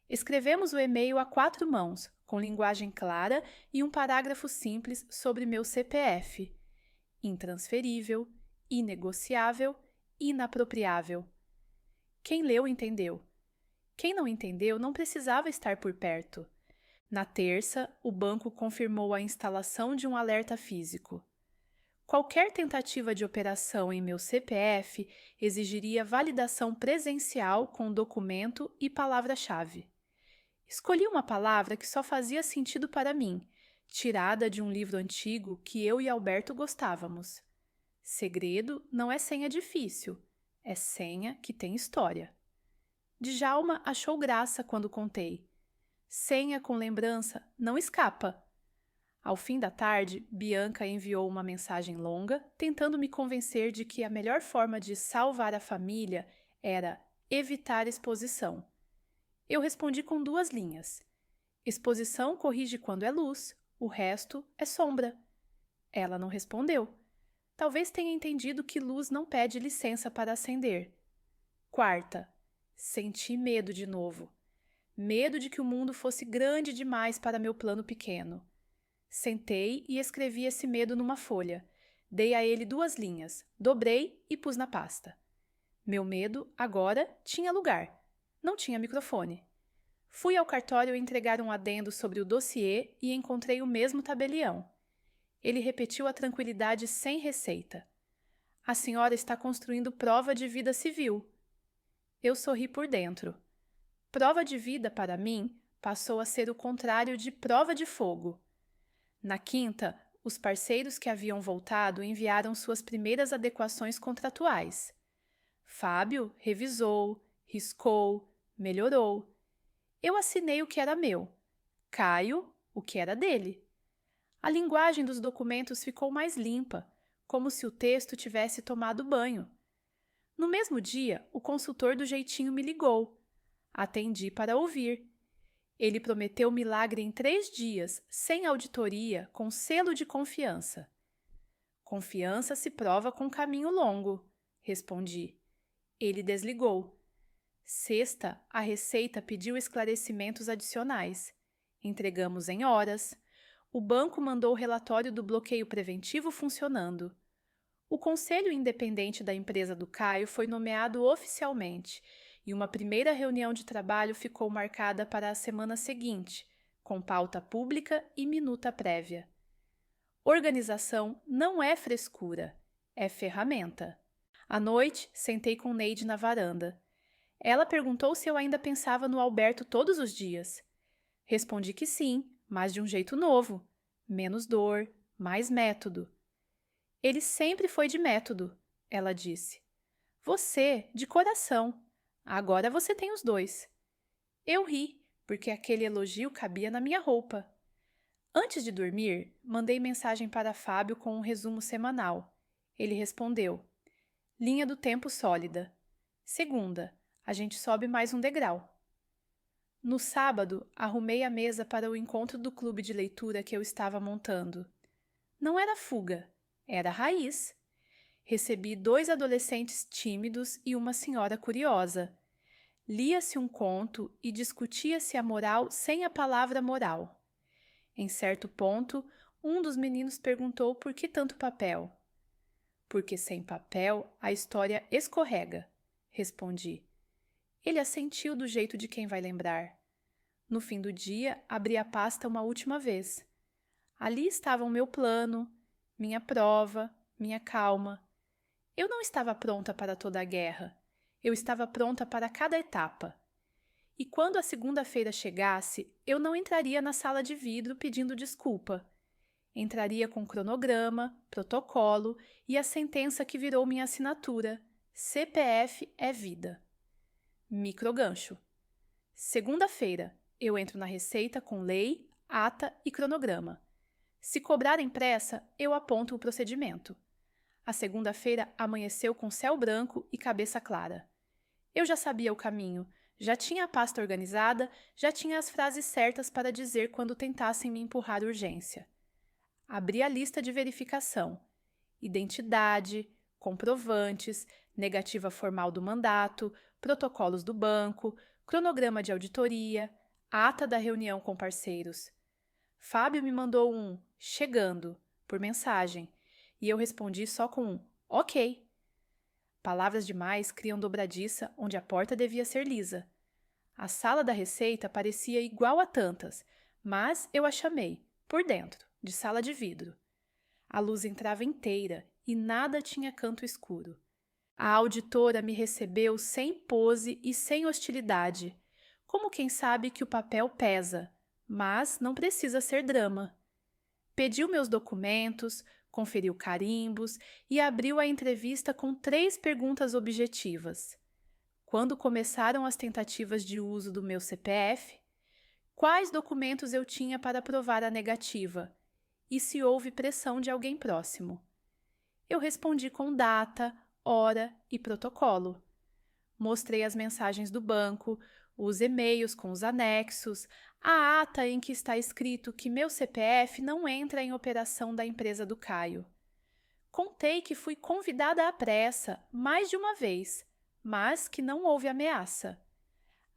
Speaker 1: Escrevemos o e-mail a 4 mãos, com linguagem clara e um parágrafo simples sobre meu CPF. Intransferível, inegociável, inapropriável. Quem leu entendeu. Quem não entendeu não precisava estar por perto. Na terça, o banco confirmou a instalação de um alerta físico. Qualquer tentativa de operação em meu CPF exigiria validação presencial com documento e palavra-chave. Escolhi uma palavra que só fazia sentido para mim, tirada de um livro antigo que eu e Alberto gostávamos. Segredo não é senha difícil, é senha que tem história. Djalma achou graça quando contei. Senha com lembrança não escapa. Ao fim da tarde, Bianca enviou uma mensagem longa, tentando me convencer de que a melhor forma de salvar a família era evitar exposição. Eu respondi com 2 linhas. Exposição corrige quando é luz, o resto é sombra. Ela não respondeu. Talvez tenha entendido que luz não pede licença para acender. Quarta, senti medo de novo. Medo de que o mundo fosse grande demais para meu plano pequeno. Sentei e escrevi esse medo numa folha. Dei a ele 2 linhas, dobrei e pus na pasta. Meu medo, agora, tinha lugar. Não tinha microfone. Fui ao cartório entregar um adendo sobre o dossiê e encontrei o mesmo tabelião. Ele repetiu a tranquilidade sem receita. A senhora está construindo prova de vida civil. Eu sorri por dentro. Prova de vida, para mim, passou a ser o contrário de prova de fogo. Na quinta, os parceiros que haviam voltado enviaram suas primeiras adequações contratuais. Fábio revisou, riscou, melhorou. Eu assinei o que era meu. Caio, o que era dele. A linguagem dos documentos ficou mais limpa, como se o texto tivesse tomado banho. No mesmo dia, o consultor do jeitinho me ligou. Atendi para ouvir. Ele prometeu milagre em 3 dias, sem auditoria, com selo de confiança. Confiança se prova com caminho longo, respondi. Ele desligou. Sexta, a Receita pediu esclarecimentos adicionais. Entregamos em horas. O banco mandou o relatório do bloqueio preventivo funcionando. O conselho independente da empresa do Caio foi nomeado oficialmente e uma primeira reunião de trabalho ficou marcada para a semana seguinte, com pauta pública e minuta prévia. Organização não é frescura, é ferramenta. À noite, sentei com Neide na varanda. Ela perguntou se eu ainda pensava no Alberto todos os dias. Respondi que sim, mas de um jeito novo. Menos dor, mais método. Ele sempre foi de método, ela disse. Você, de coração. Agora você tem os 2. Eu ri, porque aquele elogio cabia na minha roupa. Antes de dormir, mandei mensagem para Fábio com um resumo semanal. Ele respondeu. Linha do tempo sólida. Segunda, a gente sobe mais um degrau. No sábado, arrumei a mesa para o encontro do clube de leitura que eu estava montando. Não era fuga, era raiz. Recebi 2 adolescentes tímidos e uma senhora curiosa. Lia-se um conto e discutia-se a moral sem a palavra moral. Em certo ponto, um dos meninos perguntou por que tanto papel. Porque sem papel a história escorrega, respondi. Ele assentiu do jeito de quem vai lembrar. No fim do dia, abri a pasta uma última vez. Ali estavam meu plano, minha prova, minha calma. Eu não estava pronta para toda a guerra. Eu estava pronta para cada etapa. E quando a segunda-feira chegasse, eu não entraria na sala de vidro pedindo desculpa. Entraria com cronograma, protocolo e a sentença que virou minha assinatura: CPF é vida. Microgancho. Segunda-feira, eu entro na Receita com lei, ata e cronograma. Se cobrarem pressa, eu aponto o procedimento. A segunda-feira amanheceu com céu branco e cabeça clara. Eu já sabia o caminho, já tinha a pasta organizada, já tinha as frases certas para dizer quando tentassem me empurrar urgência. Abri a lista de verificação: identidade, comprovantes, negativa formal do mandato, protocolos do banco, cronograma de auditoria, ata da reunião com parceiros. Fábio me mandou um "chegando" por mensagem e eu respondi só com um "ok". Palavras demais criam dobradiça onde a porta devia ser lisa. A sala da Receita parecia igual a tantas, mas eu a chamei, por dentro, de sala de vidro. A luz entrava inteira e nada tinha canto escuro. A auditora me recebeu sem pose e sem hostilidade, como quem sabe que o papel pesa, mas não precisa ser drama. Pediu meus documentos, conferiu carimbos e abriu a entrevista com 3 perguntas objetivas. Quando começaram as tentativas de uso do meu CPF, quais documentos eu tinha para provar a negativa e se houve pressão de alguém próximo. Eu respondi com data, hora e protocolo. Mostrei as mensagens do banco, os e-mails com os anexos, a ata em que está escrito que meu CPF não entra em operação da empresa do Caio. Contei que fui convidada à pressa mais de uma vez, mas que não houve ameaça.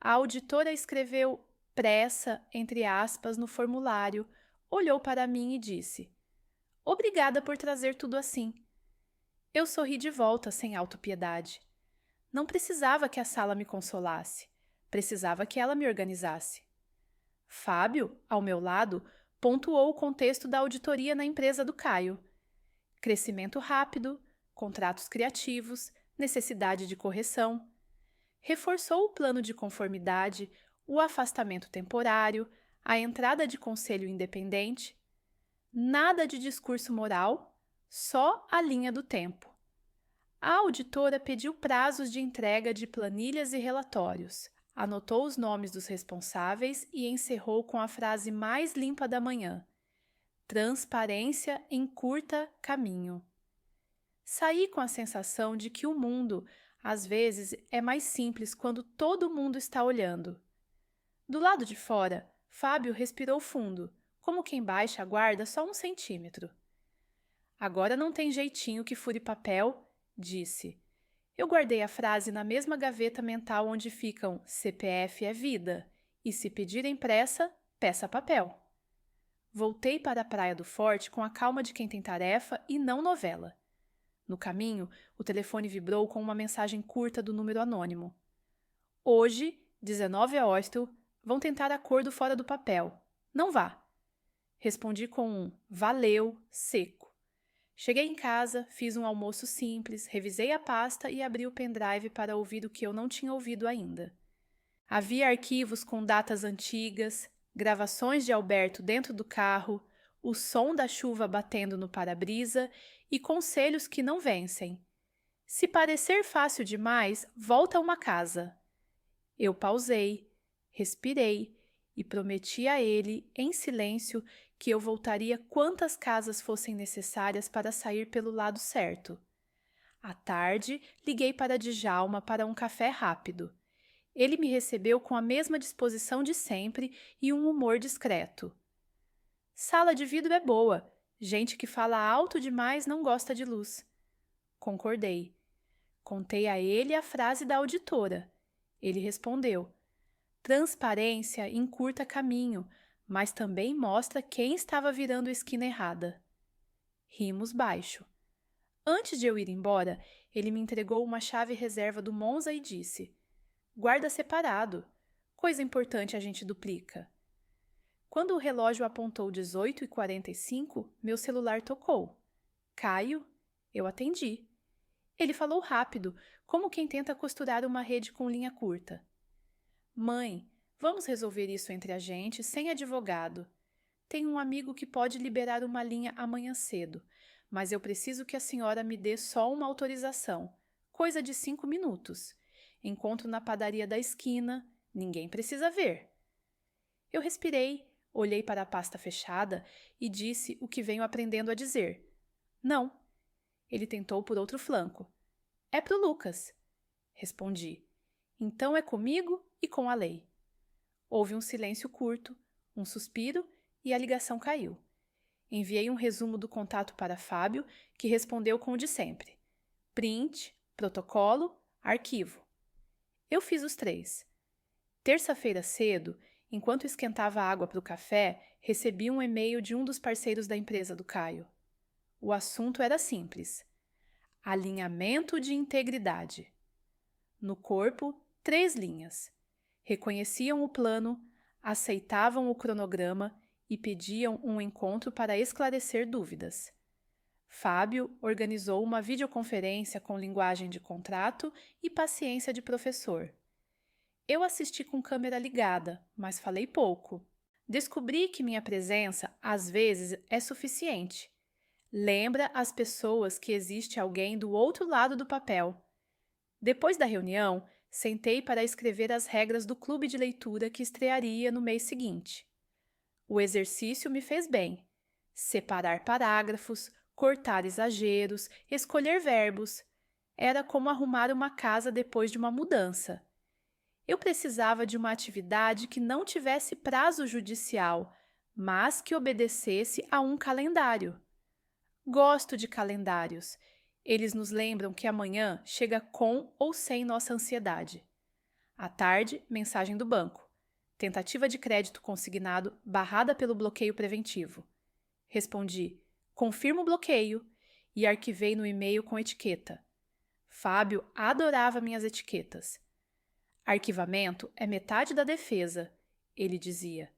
Speaker 1: A auditora escreveu "pressa" entre aspas no formulário, olhou para mim e disse: "Obrigada por trazer tudo assim." Eu sorri de volta sem autopiedade. Não precisava que a sala me consolasse, precisava que ela me organizasse. Fábio, ao meu lado, pontuou o contexto da auditoria na empresa do Caio. Crescimento rápido, contratos criativos, necessidade de correção. Reforçou o plano de conformidade, o afastamento temporário, a entrada de conselho independente. Nada de discurso moral, só a linha do tempo. A auditora pediu prazos de entrega de planilhas e relatórios, anotou os nomes dos responsáveis e encerrou com a frase mais limpa da manhã: "Transparência encurta caminho." Saí com a sensação de que o mundo, às vezes, é mais simples quando todo mundo está olhando. Do lado de fora, Fábio respirou fundo, como quem baixa a guarda só 1 centímetro. "Agora não tem jeitinho que fure papel", disse. Eu guardei a frase na mesma gaveta mental onde ficam "CPF é vida" e "se pedirem pressa, peça papel." Voltei para a Praia do Forte com a calma de quem tem tarefa e não novela. No caminho, o telefone vibrou com uma mensagem curta do número anônimo. "Hoje, 19 Agosto, vão tentar acordo fora do papel. Não vá." Respondi com um "valeu" seco. Cheguei em casa, fiz um almoço simples, revisei a pasta e abri o pendrive para ouvir o que eu não tinha ouvido ainda. Havia arquivos com datas antigas, gravações de Alberto dentro do carro, o som da chuva batendo no para-brisa e conselhos que não vencem. Se parecer fácil demais, volta a uma casa. Eu pausei, respirei e prometi a ele, em silêncio, que eu voltaria quantas casas fossem necessárias para sair pelo lado certo. À tarde, liguei para Djalma para um café rápido. Ele me recebeu com a mesma disposição de sempre e um humor discreto. "Sala de vidro é boa. Gente que fala alto demais não gosta de luz." Concordei. Contei a ele a frase da auditora. Ele respondeu: "Transparência encurta caminho, mas também mostra quem estava virando a esquina errada." Rimos baixo. Antes de eu ir embora, ele me entregou uma chave reserva do Monza e disse: "Guarda separado. Coisa importante a gente duplica." Quando o relógio apontou 18h45, meu celular tocou. "Caio?" Eu atendi. Ele falou rápido, como quem tenta costurar uma rede com linha curta. Mãe, vamos resolver isso entre a gente, sem advogado. Tenho um amigo que pode liberar uma linha amanhã cedo, mas eu preciso que a senhora me dê só uma autorização, coisa de 5 minutos. Encontro na padaria da esquina, ninguém precisa ver. Eu respirei, olhei para a pasta fechada e disse o que venho aprendendo a dizer. Não. Ele tentou por outro flanco. É pro Lucas. Respondi. Então é comigo e com a lei. Houve um silêncio curto, um suspiro e a ligação caiu. Enviei um resumo do contato para Fábio, que respondeu com o de sempre. Print, protocolo, arquivo. Eu fiz os 3. Terça-feira cedo, enquanto esquentava a água para o café, recebi um e-mail de um dos parceiros da empresa do Caio. O assunto era simples. Alinhamento de integridade. No corpo, 3 linhas. Reconheciam o plano, aceitavam o cronograma e pediam um encontro para esclarecer dúvidas. Fábio organizou uma videoconferência com linguagem de contrato e paciência de professor. Eu assisti com câmera ligada, mas falei pouco. Descobri que minha presença, às vezes, é suficiente. Lembra às pessoas que existe alguém do outro lado do papel. Depois da reunião, sentei para escrever as regras do clube de leitura que estrearia no mês seguinte. O exercício me fez bem. Separar parágrafos, cortar exageros, escolher verbos. Era como arrumar uma casa depois de uma mudança. Eu precisava de uma atividade que não tivesse prazo judicial, mas que obedecesse a um calendário. Gosto de calendários. Eles nos lembram que amanhã chega com ou sem nossa ansiedade. À tarde, mensagem do banco. Tentativa de crédito consignado barrada pelo bloqueio preventivo. Respondi, confirmo o bloqueio, e arquivei no e-mail com etiqueta. Fábio adorava minhas etiquetas. Arquivamento é metade da defesa, ele dizia.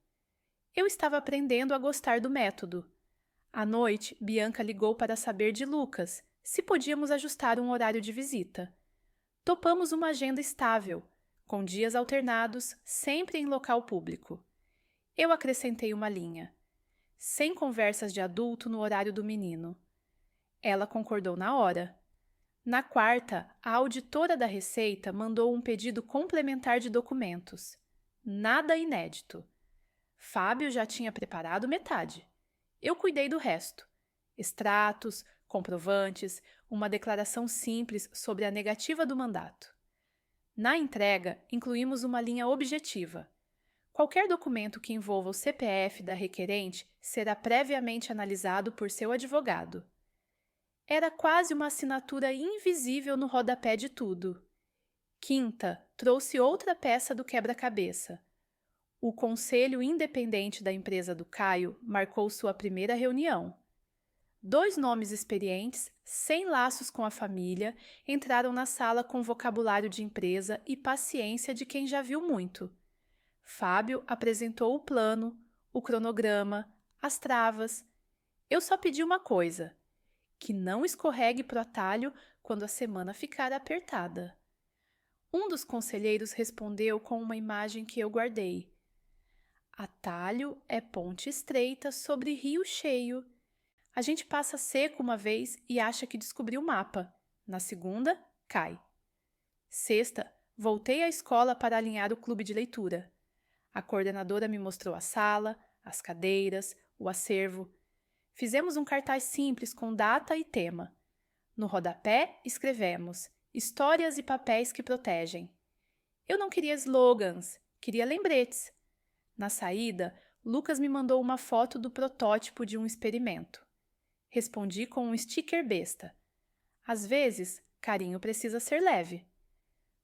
Speaker 1: Eu estava aprendendo a gostar do método. À noite, Bianca ligou para saber de Lucas, se podíamos ajustar um horário de visita. Topamos uma agenda estável, com dias alternados, sempre em local público. Eu acrescentei uma linha. Sem conversas de adulto no horário do menino. Ela concordou na hora. Na quarta, a auditora da Receita mandou um pedido complementar de documentos. Nada inédito. Fábio já tinha preparado metade. Eu cuidei do resto. Extratos, comprovantes, uma declaração simples sobre a negativa do mandato. Na entrega, incluímos uma linha objetiva. Qualquer documento que envolva o CPF da requerente será previamente analisado por seu advogado. Era quase uma assinatura invisível no rodapé de tudo. Quinta, trouxe outra peça do quebra-cabeça. O Conselho Independente da empresa do Caio marcou sua primeira reunião. 2 nomes experientes, sem laços com a família, entraram na sala com vocabulário de empresa e paciência de quem já viu muito. Fábio apresentou o plano, o cronograma, as travas. Eu só pedi uma coisa: que não escorregue pro atalho quando a semana ficar apertada. Um dos conselheiros respondeu com uma imagem que eu guardei. Atalho é ponte estreita sobre rio cheio. A gente passa seco uma vez e acha que descobriu o mapa. Na segunda, cai. Sexta, voltei à escola para alinhar o clube de leitura. A coordenadora me mostrou a sala, as cadeiras, o acervo. Fizemos um cartaz simples com data e tema. No rodapé, escrevemos histórias e papéis que protegem. Eu não queria slogans, queria lembretes. Na saída, Lucas me mandou uma foto do protótipo de um experimento. Respondi com um sticker besta. Às vezes, carinho precisa ser leve.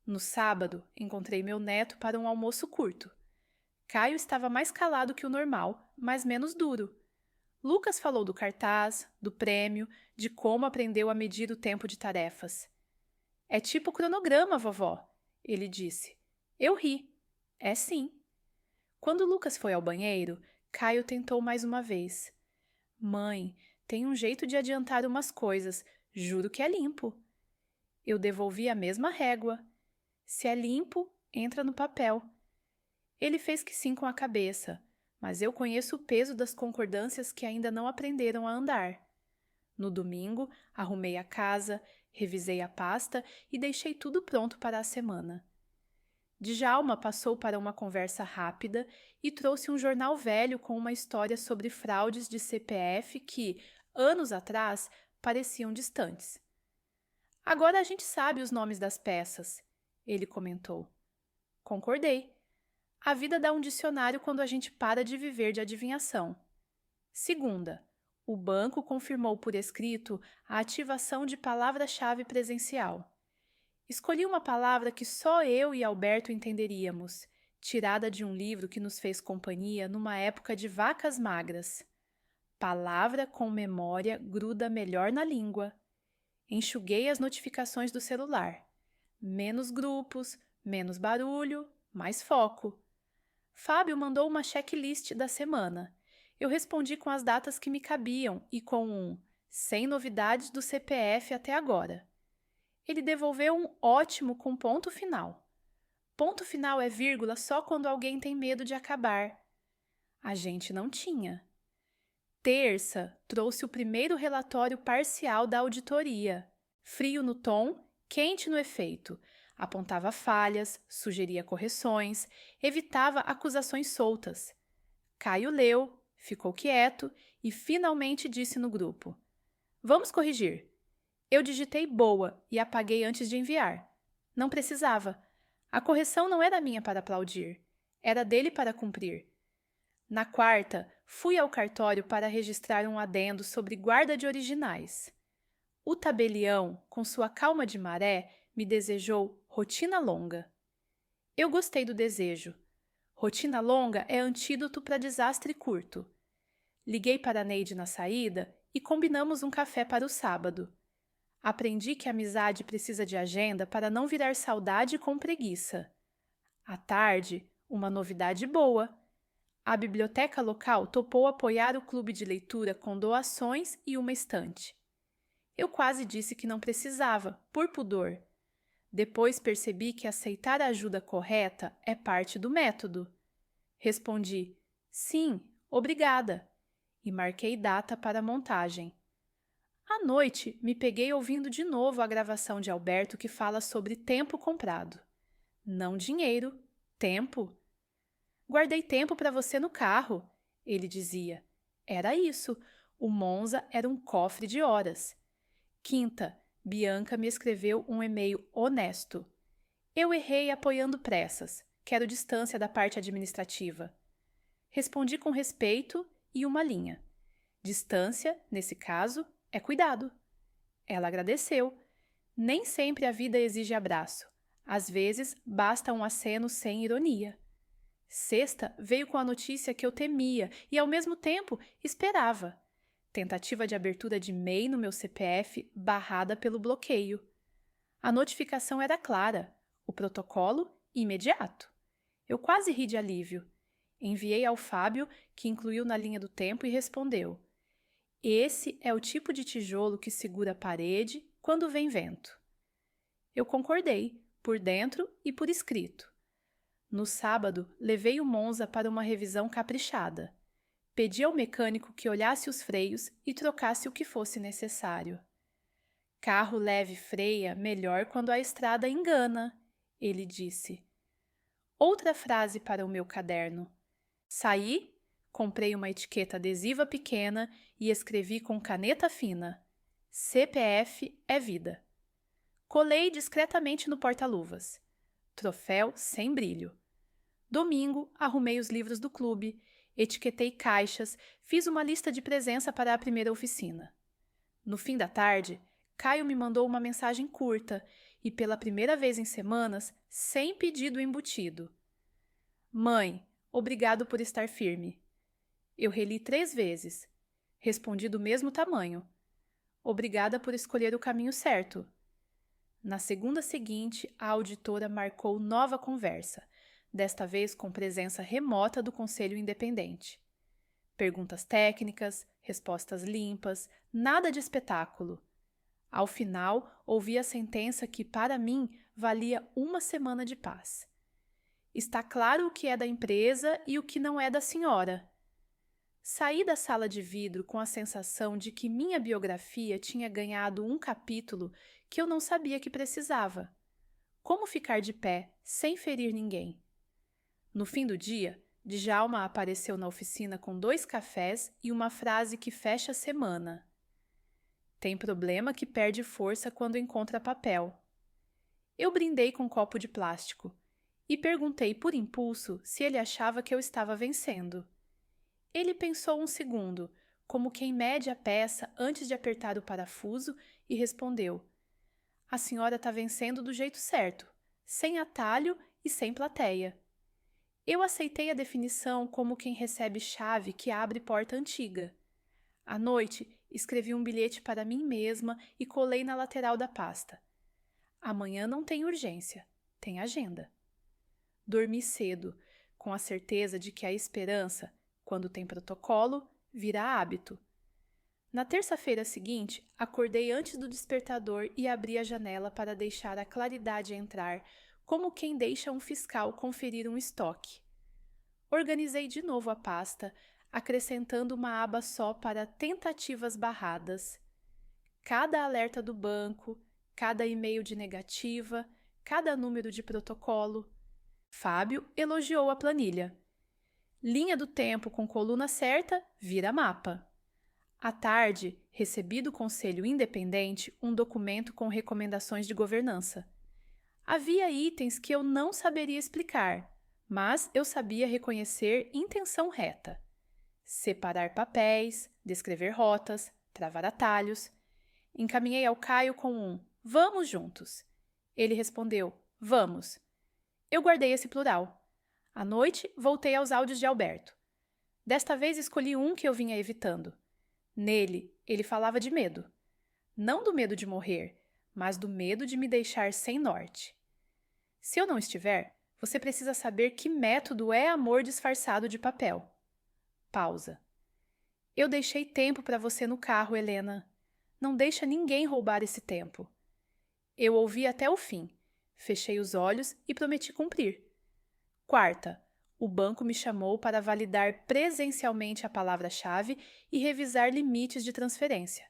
Speaker 1: No sábado, encontrei meu neto para um almoço curto. Caio estava mais calado que o normal, mas menos duro. Lucas falou do cartaz, do prêmio, de como aprendeu a medir o tempo de tarefas. É tipo cronograma, vovó, ele disse. Eu ri. É sim. Quando Lucas foi ao banheiro, Caio tentou mais uma vez. Mãe, tem um jeito de adiantar umas coisas, juro que é limpo. Eu devolvi a mesma régua. Se é limpo, entra no papel. Ele fez que sim com a cabeça, mas eu conheço o peso das concordâncias que ainda não aprenderam a andar. No domingo, arrumei a casa, revisei a pasta e deixei tudo pronto para a semana. Djalma passou para uma conversa rápida e trouxe um jornal velho com uma história sobre fraudes de CPF que, anos atrás, pareciam distantes. Agora a gente sabe os nomes das peças, ele comentou. Concordei. A vida dá um dicionário quando a gente para de viver de adivinhação. Segunda, o banco confirmou por escrito a ativação de palavra-chave presencial. Escolhi uma palavra que só eu e Alberto entenderíamos, tirada de um livro que nos fez companhia numa época de vacas magras. Palavra com memória gruda melhor na língua. Enxuguei as notificações do celular. Menos grupos, menos barulho, mais foco. Fábio mandou uma checklist da semana. Eu respondi com as datas que me cabiam e com um sem novidades do CPF até agora. Ele devolveu um ótimo com ponto final. Ponto final é vírgula só quando alguém tem medo de acabar. A gente não tinha. Terça, trouxe o primeiro relatório parcial da auditoria. Frio no tom, quente no efeito. Apontava falhas, sugeria correções, evitava acusações soltas. Caio leu, ficou quieto e finalmente disse no grupo: Vamos corrigir. Eu digitei boa e apaguei antes de enviar. Não precisava. A correção não era minha para aplaudir. Era dele para cumprir. Na quarta, fui ao cartório para registrar um adendo sobre guarda de originais. O tabelião, com sua calma de maré, me desejou rotina longa. Eu gostei do desejo. Rotina longa é antídoto para desastre curto. Liguei para a Neide na saída e combinamos um café para o sábado. Aprendi que a amizade precisa de agenda para não virar saudade com preguiça. À tarde, uma novidade boa. A biblioteca local topou apoiar o clube de leitura com doações e uma estante. Eu quase disse que não precisava, por pudor. Depois percebi que aceitar a ajuda correta é parte do método. Respondi, sim, obrigada, e marquei data para a montagem. À noite, me peguei ouvindo de novo a gravação de Alberto que fala sobre tempo comprado. Não dinheiro, tempo. Guardei tempo para você no carro, ele dizia. Era isso, o Monza era um cofre de horas. Quinta, Bianca me escreveu um e-mail honesto. Eu errei apoiando pressas, quero distância da parte administrativa. Respondi com respeito e uma linha. Distância, nesse caso, é cuidado. Ela agradeceu. Nem sempre a vida exige abraço. Às vezes, basta um aceno sem ironia. Sexta veio com a notícia que eu temia e, ao mesmo tempo, esperava. Tentativa de abertura de MEI no meu CPF barrada pelo bloqueio. A notificação era clara, o protocolo imediato. Eu quase ri de alívio. Enviei ao Fábio, que incluiu na linha do tempo e respondeu: Esse é o tipo de tijolo que segura a parede quando vem vento. Eu concordei, por dentro e por escrito. No sábado, levei o Monza para uma revisão caprichada. Pedi ao mecânico que olhasse os freios e trocasse o que fosse necessário. Carro leve freia melhor quando a estrada engana, ele disse. Outra frase para o meu caderno. Saí, comprei uma etiqueta adesiva pequena e escrevi com caneta fina: CPF é vida. Colei discretamente no porta-luvas. Troféu sem brilho. Domingo, arrumei os livros do clube, etiquetei caixas, fiz uma lista de presença para a primeira oficina. No fim da tarde, Caio me mandou uma mensagem curta e, pela primeira vez em semanas, sem pedido embutido. Mãe, obrigado por estar firme. Eu reli 3 vezes. Respondi do mesmo tamanho. Obrigada por escolher o caminho certo. Na segunda seguinte, a auditora marcou nova conversa, desta vez com presença remota do Conselho Independente. Perguntas técnicas, respostas limpas, nada de espetáculo. Ao final, ouvi a sentença que, para mim, valia 1 semana de paz. Está claro o que é da empresa e o que não é da senhora. Saí da sala de vidro com a sensação de que minha biografia tinha ganhado um capítulo que eu não sabia que precisava. Como ficar de pé, sem ferir ninguém? No fim do dia, Djalma apareceu na oficina com 2 cafés e uma frase que fecha a semana. Tem problema que perde força quando encontra papel. Eu brindei com um copo de plástico e perguntei por impulso se ele achava que eu estava vencendo. Ele pensou um segundo, como quem mede a peça antes de apertar o parafuso, e respondeu: A senhora está vencendo do jeito certo, sem atalho e sem plateia. Eu aceitei a definição como quem recebe chave que abre porta antiga. À noite, escrevi um bilhete para mim mesma e colei na lateral da pasta. Amanhã não tem urgência, tem agenda. Dormi cedo, com a certeza de que a esperança, quando tem protocolo, vira hábito. Na terça-feira seguinte, acordei antes do despertador e abri a janela para deixar a claridade entrar, como quem deixa um fiscal conferir um estoque. Organizei de novo a pasta, acrescentando uma aba só para tentativas barradas. Cada alerta do banco, cada e-mail de negativa, cada número de protocolo. Fábio elogiou a planilha. Linha do tempo com coluna certa vira mapa. À tarde, recebi do Conselho Independente um documento com recomendações de governança. Havia itens que eu não saberia explicar, mas eu sabia reconhecer intenção reta. Separar papéis, descrever rotas, travar atalhos. Encaminhei ao Caio com um "Vamos juntos". Ele respondeu "Vamos". Eu guardei esse plural. À noite, voltei aos áudios de Alberto. Desta vez escolhi um que eu vinha evitando. Nele, ele falava de medo. Não do medo de morrer, mas do medo de me deixar sem norte. Se eu não estiver, você precisa saber que método é amor disfarçado de papel. Pausa. Eu deixei tempo para você no carro, Helena. Não deixa ninguém roubar esse tempo. Eu ouvi até o fim. Fechei os olhos e prometi cumprir. Quarta, o banco me chamou para validar presencialmente a palavra-chave e revisar limites de transferência.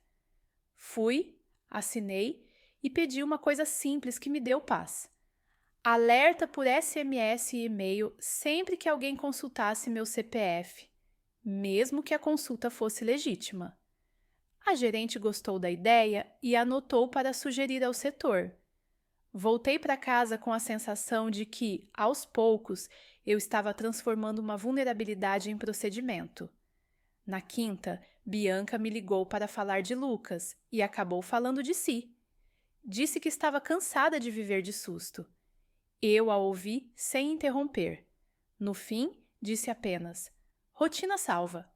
Speaker 1: Fui, assinei e pedi uma coisa simples que me deu paz. Alerta por SMS e e-mail sempre que alguém consultasse meu CPF, mesmo que a consulta fosse legítima. A gerente gostou da ideia e anotou para sugerir ao setor. Voltei para casa com a sensação de que, aos poucos, eu estava transformando uma vulnerabilidade em procedimento. Na quinta, Bianca me ligou para falar de Lucas e acabou falando de si. Disse que estava cansada de viver de susto. Eu a ouvi sem interromper. No fim, disse apenas: "Rotina salva".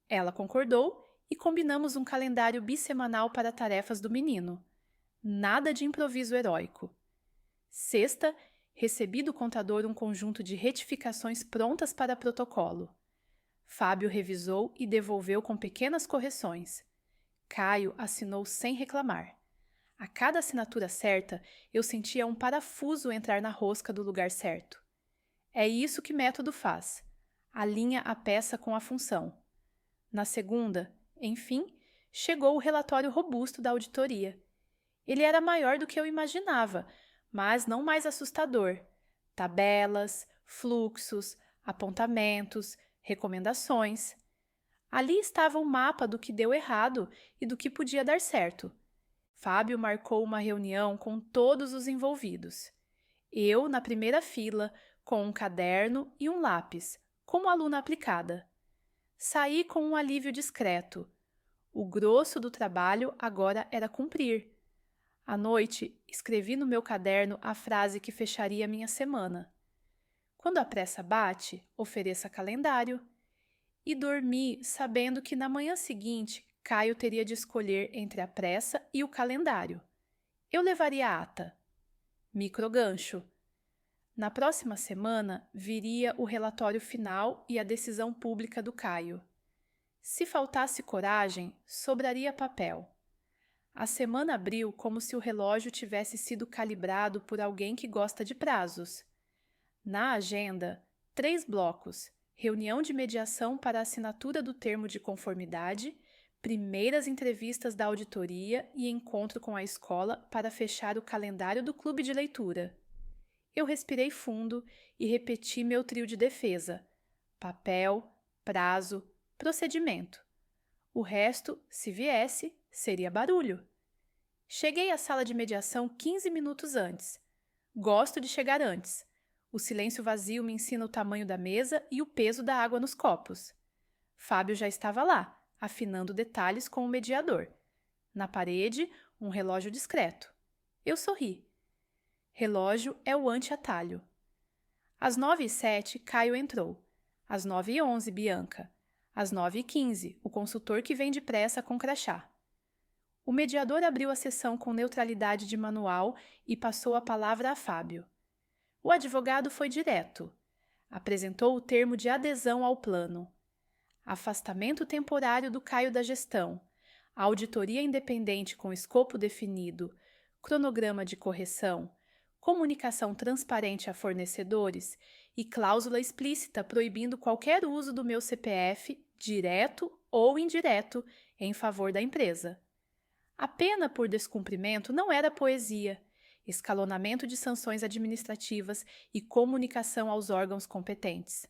Speaker 1: Ela concordou e combinamos um calendário bissemanal para tarefas do menino. Nada de improviso heróico. Sexta, recebi do contador um conjunto de retificações prontas para protocolo. Fábio revisou e devolveu com pequenas correções. Caio assinou sem reclamar. A cada assinatura certa, eu sentia um parafuso entrar na rosca do lugar certo. É isso que método faz. Alinha a peça com a função. Na segunda, enfim, chegou o relatório robusto da auditoria. Ele era maior do que eu imaginava, mas não mais assustador. Tabelas, fluxos, apontamentos, recomendações. Ali estava o mapa do que deu errado e do que podia dar certo. Fábio marcou uma reunião com todos os envolvidos. Eu, na primeira fila, com um caderno e um lápis, como aluna aplicada. Saí com um alívio discreto. O grosso do trabalho agora era cumprir. À noite, escrevi no meu caderno a frase que fecharia minha semana. Quando a pressa bate, ofereça calendário. E dormi sabendo que na manhã seguinte, Caio teria de escolher entre a pressa e o calendário. Eu levaria a ata. Microgancho. Na próxima semana, viria o relatório final e a decisão pública do Caio. Se faltasse coragem, sobraria papel. A semana abriu como se o relógio tivesse sido calibrado por alguém que gosta de prazos. Na agenda, 3 blocos: reunião de mediação para assinatura do termo de conformidade, primeiras entrevistas da auditoria e encontro com a escola para fechar o calendário do clube de leitura. Eu respirei fundo e repeti meu trio de defesa: papel, prazo, procedimento. O resto, se viesse, seria barulho. Cheguei à sala de mediação 15 minutos antes. Gosto de chegar antes. O silêncio vazio me ensina o tamanho da mesa e o peso da água nos copos. Fábio já estava lá, afinando detalhes com o mediador. Na parede, um relógio discreto. Eu sorri. Relógio é o anti-atalho. Às 9h07, Caio entrou. Às 9h11, Bianca. Às 9h15, o consultor que vem depressa com crachá. O mediador abriu a sessão com neutralidade de manual e passou a palavra a Fábio. O advogado foi direto. Apresentou o termo de adesão ao plano. Afastamento temporário do Caio da gestão, auditoria independente com escopo definido, cronograma de correção, comunicação transparente a fornecedores e cláusula explícita proibindo qualquer uso do meu CPF, direto ou indireto, em favor da empresa. A pena por descumprimento não era poesia, escalonamento de sanções administrativas e comunicação aos órgãos competentes.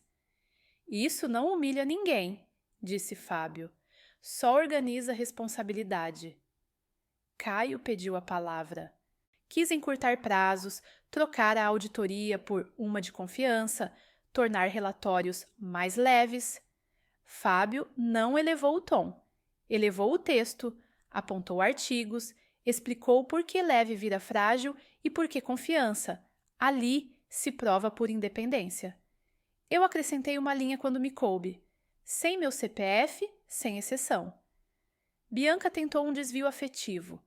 Speaker 1: Isso não humilha ninguém, disse Fábio. Só organiza responsabilidade. Caio pediu a palavra. Quis encurtar prazos, trocar a auditoria por uma de confiança, tornar relatórios mais leves. Fábio não elevou o tom. Elevou o texto, apontou artigos, explicou por que leve vira frágil e por que confiança. Ali se prova por independência. Eu acrescentei uma linha quando me coube. Sem meu CPF, sem exceção. Bianca tentou um desvio afetivo.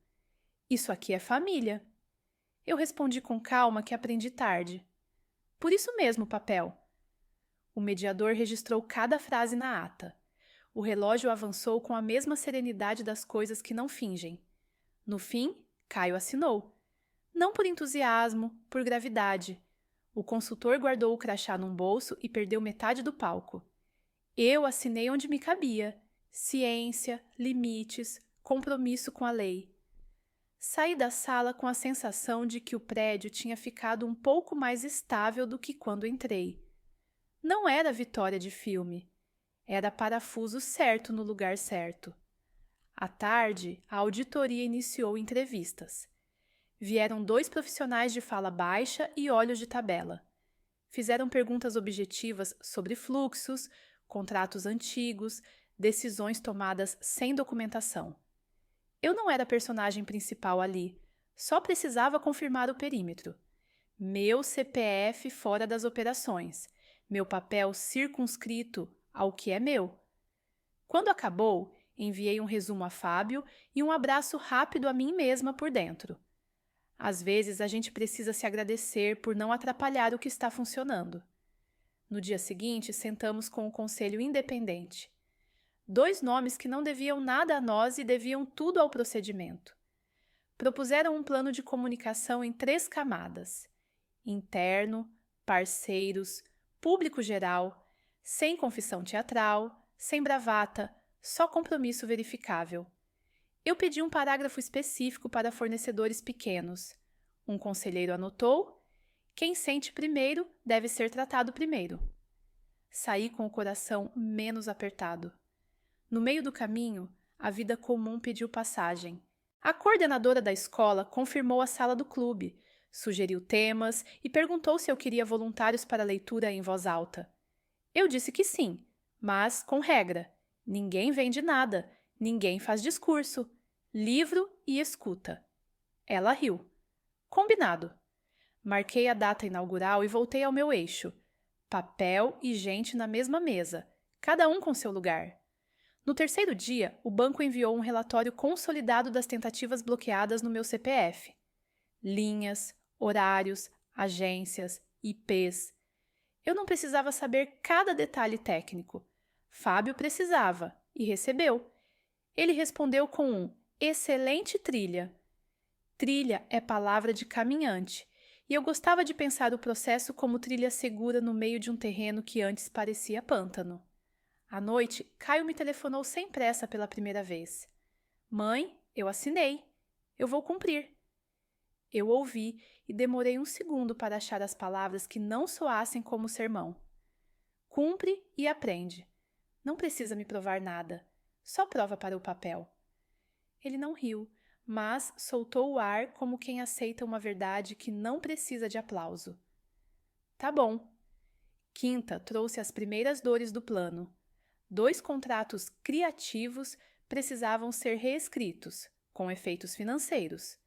Speaker 1: Isso aqui é família. Eu respondi com calma que aprendi tarde. Por isso mesmo, papel. O mediador registrou cada frase na ata. O relógio avançou com a mesma serenidade das coisas que não fingem. No fim, Caio assinou. Não por entusiasmo, por gravidade. O consultor guardou o crachá num bolso e perdeu metade do palco. Eu assinei onde me cabia. Ciência, limites, compromisso com a lei. Saí da sala com a sensação de que o prédio tinha ficado um pouco mais estável do que quando entrei. Não era vitória de filme. Era parafuso certo no lugar certo. À tarde, a auditoria iniciou entrevistas. Vieram 2 profissionais de fala baixa e olhos de tabela. Fizeram perguntas objetivas sobre fluxos, contratos antigos, decisões tomadas sem documentação. Eu não era a personagem principal ali, só precisava confirmar o perímetro. Meu CPF fora das operações, meu papel circunscrito ao que é meu. Quando acabou, enviei um resumo a Fábio e um abraço rápido a mim mesma por dentro. Às vezes a gente precisa se agradecer por não atrapalhar o que está funcionando. No dia seguinte, sentamos com o conselho independente. 2 nomes que não deviam nada a nós e deviam tudo ao procedimento. Propuseram um plano de comunicação em 3 camadas: interno, parceiros, público geral, sem confissão teatral, sem bravata, só compromisso verificável. Eu pedi um parágrafo específico para fornecedores pequenos. Um conselheiro anotou: quem sente primeiro deve ser tratado primeiro. Saí com o coração menos apertado. No meio do caminho, a vida comum pediu passagem. A coordenadora da escola confirmou a sala do clube, sugeriu temas e perguntou se eu queria voluntários para leitura em voz alta. Eu disse que sim, mas com regra. Ninguém vende nada, ninguém faz discurso. Livro e escuta. Ela riu. Combinado. Marquei a data inaugural e voltei ao meu eixo. Papel e gente na mesma mesa, cada um com seu lugar. No 3º dia, o banco enviou um relatório consolidado das tentativas bloqueadas no meu CPF. Linhas, horários, agências, IPs. Eu não precisava saber cada detalhe técnico. Fábio precisava e recebeu. Ele respondeu com um Excelente trilha. Trilha é palavra de caminhante, e eu gostava de pensar o processo como trilha segura no meio de um terreno que antes parecia pântano. À noite, Caio me telefonou sem pressa pela primeira vez. Mãe, eu assinei. Eu vou cumprir. Eu ouvi e demorei um segundo para achar as palavras que não soassem como sermão. Cumpre e aprende. Não precisa me provar nada. Só prova para o papel. Ele não riu, mas soltou o ar como quem aceita uma verdade que não precisa de aplauso. Tá bom. Quinta trouxe as primeiras dores do plano. 2 contratos criativos precisavam ser reescritos, com efeitos financeiros.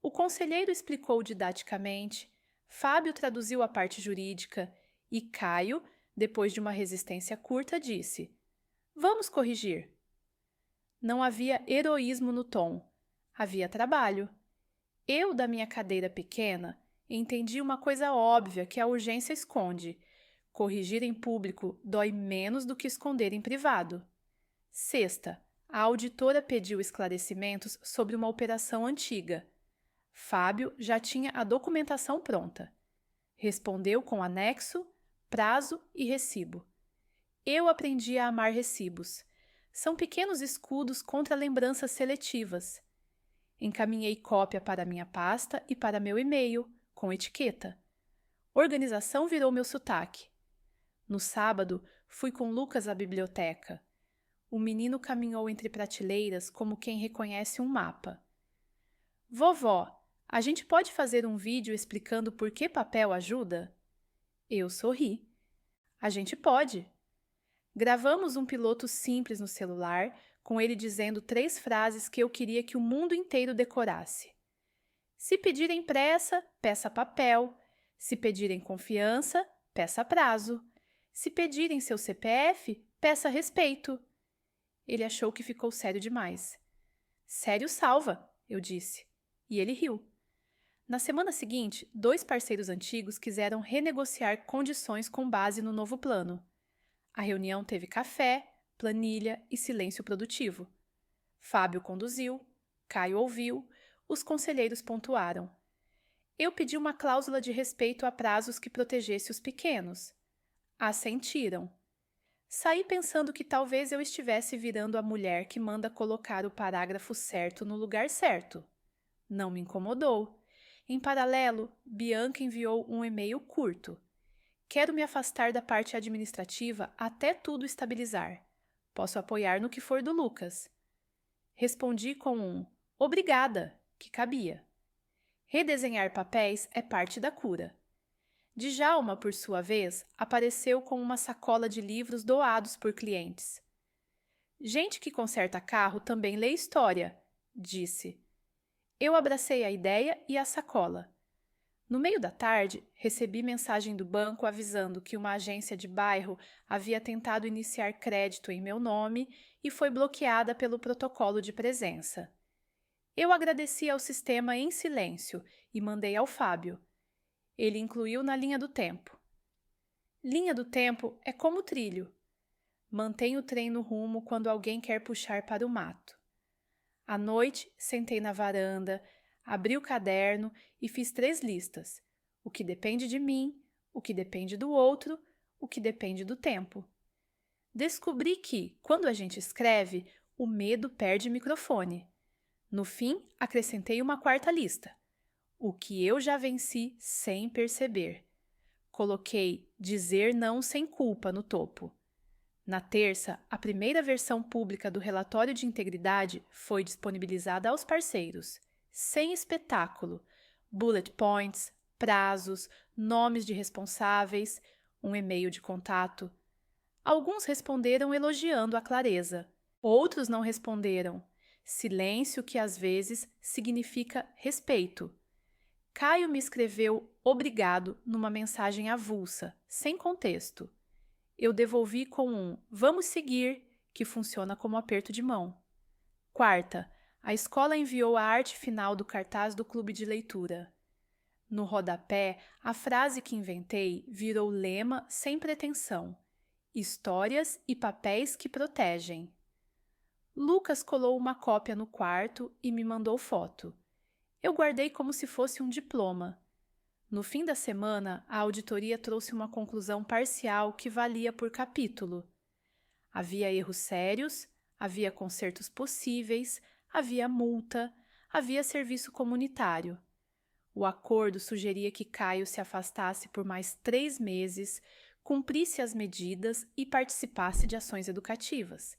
Speaker 1: O conselheiro explicou didaticamente, Fábio traduziu a parte jurídica e Caio, depois de uma resistência curta, disse: Vamos corrigir. Não havia heroísmo no tom. Havia trabalho. Eu, da minha cadeira pequena, entendi uma coisa óbvia que a urgência esconde. Corrigir em público dói menos do que esconder em privado. Sexta, a auditora pediu esclarecimentos sobre uma operação antiga. Fábio já tinha a documentação pronta. Respondeu com anexo, prazo e recibo. Eu aprendi a amar recibos. São pequenos escudos contra lembranças seletivas. Encaminhei cópia para minha pasta e para meu e-mail, com etiqueta. Organização virou meu sotaque. No sábado, fui com Lucas à biblioteca. O menino caminhou entre prateleiras como quem reconhece um mapa. Vovó, a gente pode fazer um vídeo explicando por que papel ajuda? Eu sorri. A gente pode. Gravamos um piloto simples no celular, com ele dizendo 3 frases que eu queria que o mundo inteiro decorasse. Se pedirem pressa, peça papel. Se pedirem confiança, peça prazo. Se pedirem seu CPF, peça respeito. Ele achou que ficou sério demais. Sério salva, eu disse. E ele riu. Na semana seguinte, 2 parceiros antigos quiseram renegociar condições com base no novo plano. A reunião teve café, planilha e silêncio produtivo. Fábio conduziu, Caio ouviu, os conselheiros pontuaram. Eu pedi uma cláusula de respeito a prazos que protegesse os pequenos. Assentiram. Saí pensando que talvez eu estivesse virando a mulher que manda colocar o parágrafo certo no lugar certo. Não me incomodou. Em paralelo, Bianca enviou um e-mail curto. Quero me afastar da parte administrativa até tudo estabilizar. Posso apoiar no que for do Lucas. Respondi com um obrigada, que cabia. Redesenhar papéis é parte da cura. Djalma, por sua vez, apareceu com uma sacola de livros doados por clientes. Gente que conserta carro também lê história, disse. Eu abracei a ideia e a sacola. No meio da tarde, recebi mensagem do banco avisando que uma agência de bairro havia tentado iniciar crédito em meu nome e foi bloqueada pelo protocolo de presença. Eu agradeci ao sistema em silêncio e mandei ao Fábio. Ele incluiu na linha do tempo. Linha do tempo é como trilho. Mantém o trem no rumo quando alguém quer puxar para o mato. À noite, sentei na varanda, abri o caderno e fiz 3 listas. O que depende de mim, o que depende do outro, o que depende do tempo. Descobri que, quando a gente escreve, o medo perde microfone. No fim, acrescentei uma 4ª lista. O que eu já venci sem perceber. Coloquei dizer não sem culpa no topo. Na terça, a primeira versão pública do relatório de integridade foi disponibilizada aos parceiros, sem espetáculo, bullet points, prazos, nomes de responsáveis, um e-mail de contato. Alguns responderam elogiando a clareza, outros não responderam. Silêncio que às vezes significa respeito. Caio me escreveu obrigado numa mensagem avulsa, sem contexto. Eu devolvi com um vamos seguir, que funciona como aperto de mão. Quarta, a escola enviou a arte final do cartaz do clube de leitura. No rodapé, a frase que inventei virou lema sem pretensão. Histórias e papéis que protegem. Lucas colou uma cópia no quarto e me mandou foto. Eu guardei como se fosse um diploma. No fim da semana, a auditoria trouxe uma conclusão parcial que valia por capítulo. Havia erros sérios, havia consertos possíveis, havia multa, havia serviço comunitário. O acordo sugeria que Caio se afastasse por mais 3 meses, cumprisse as medidas e participasse de ações educativas.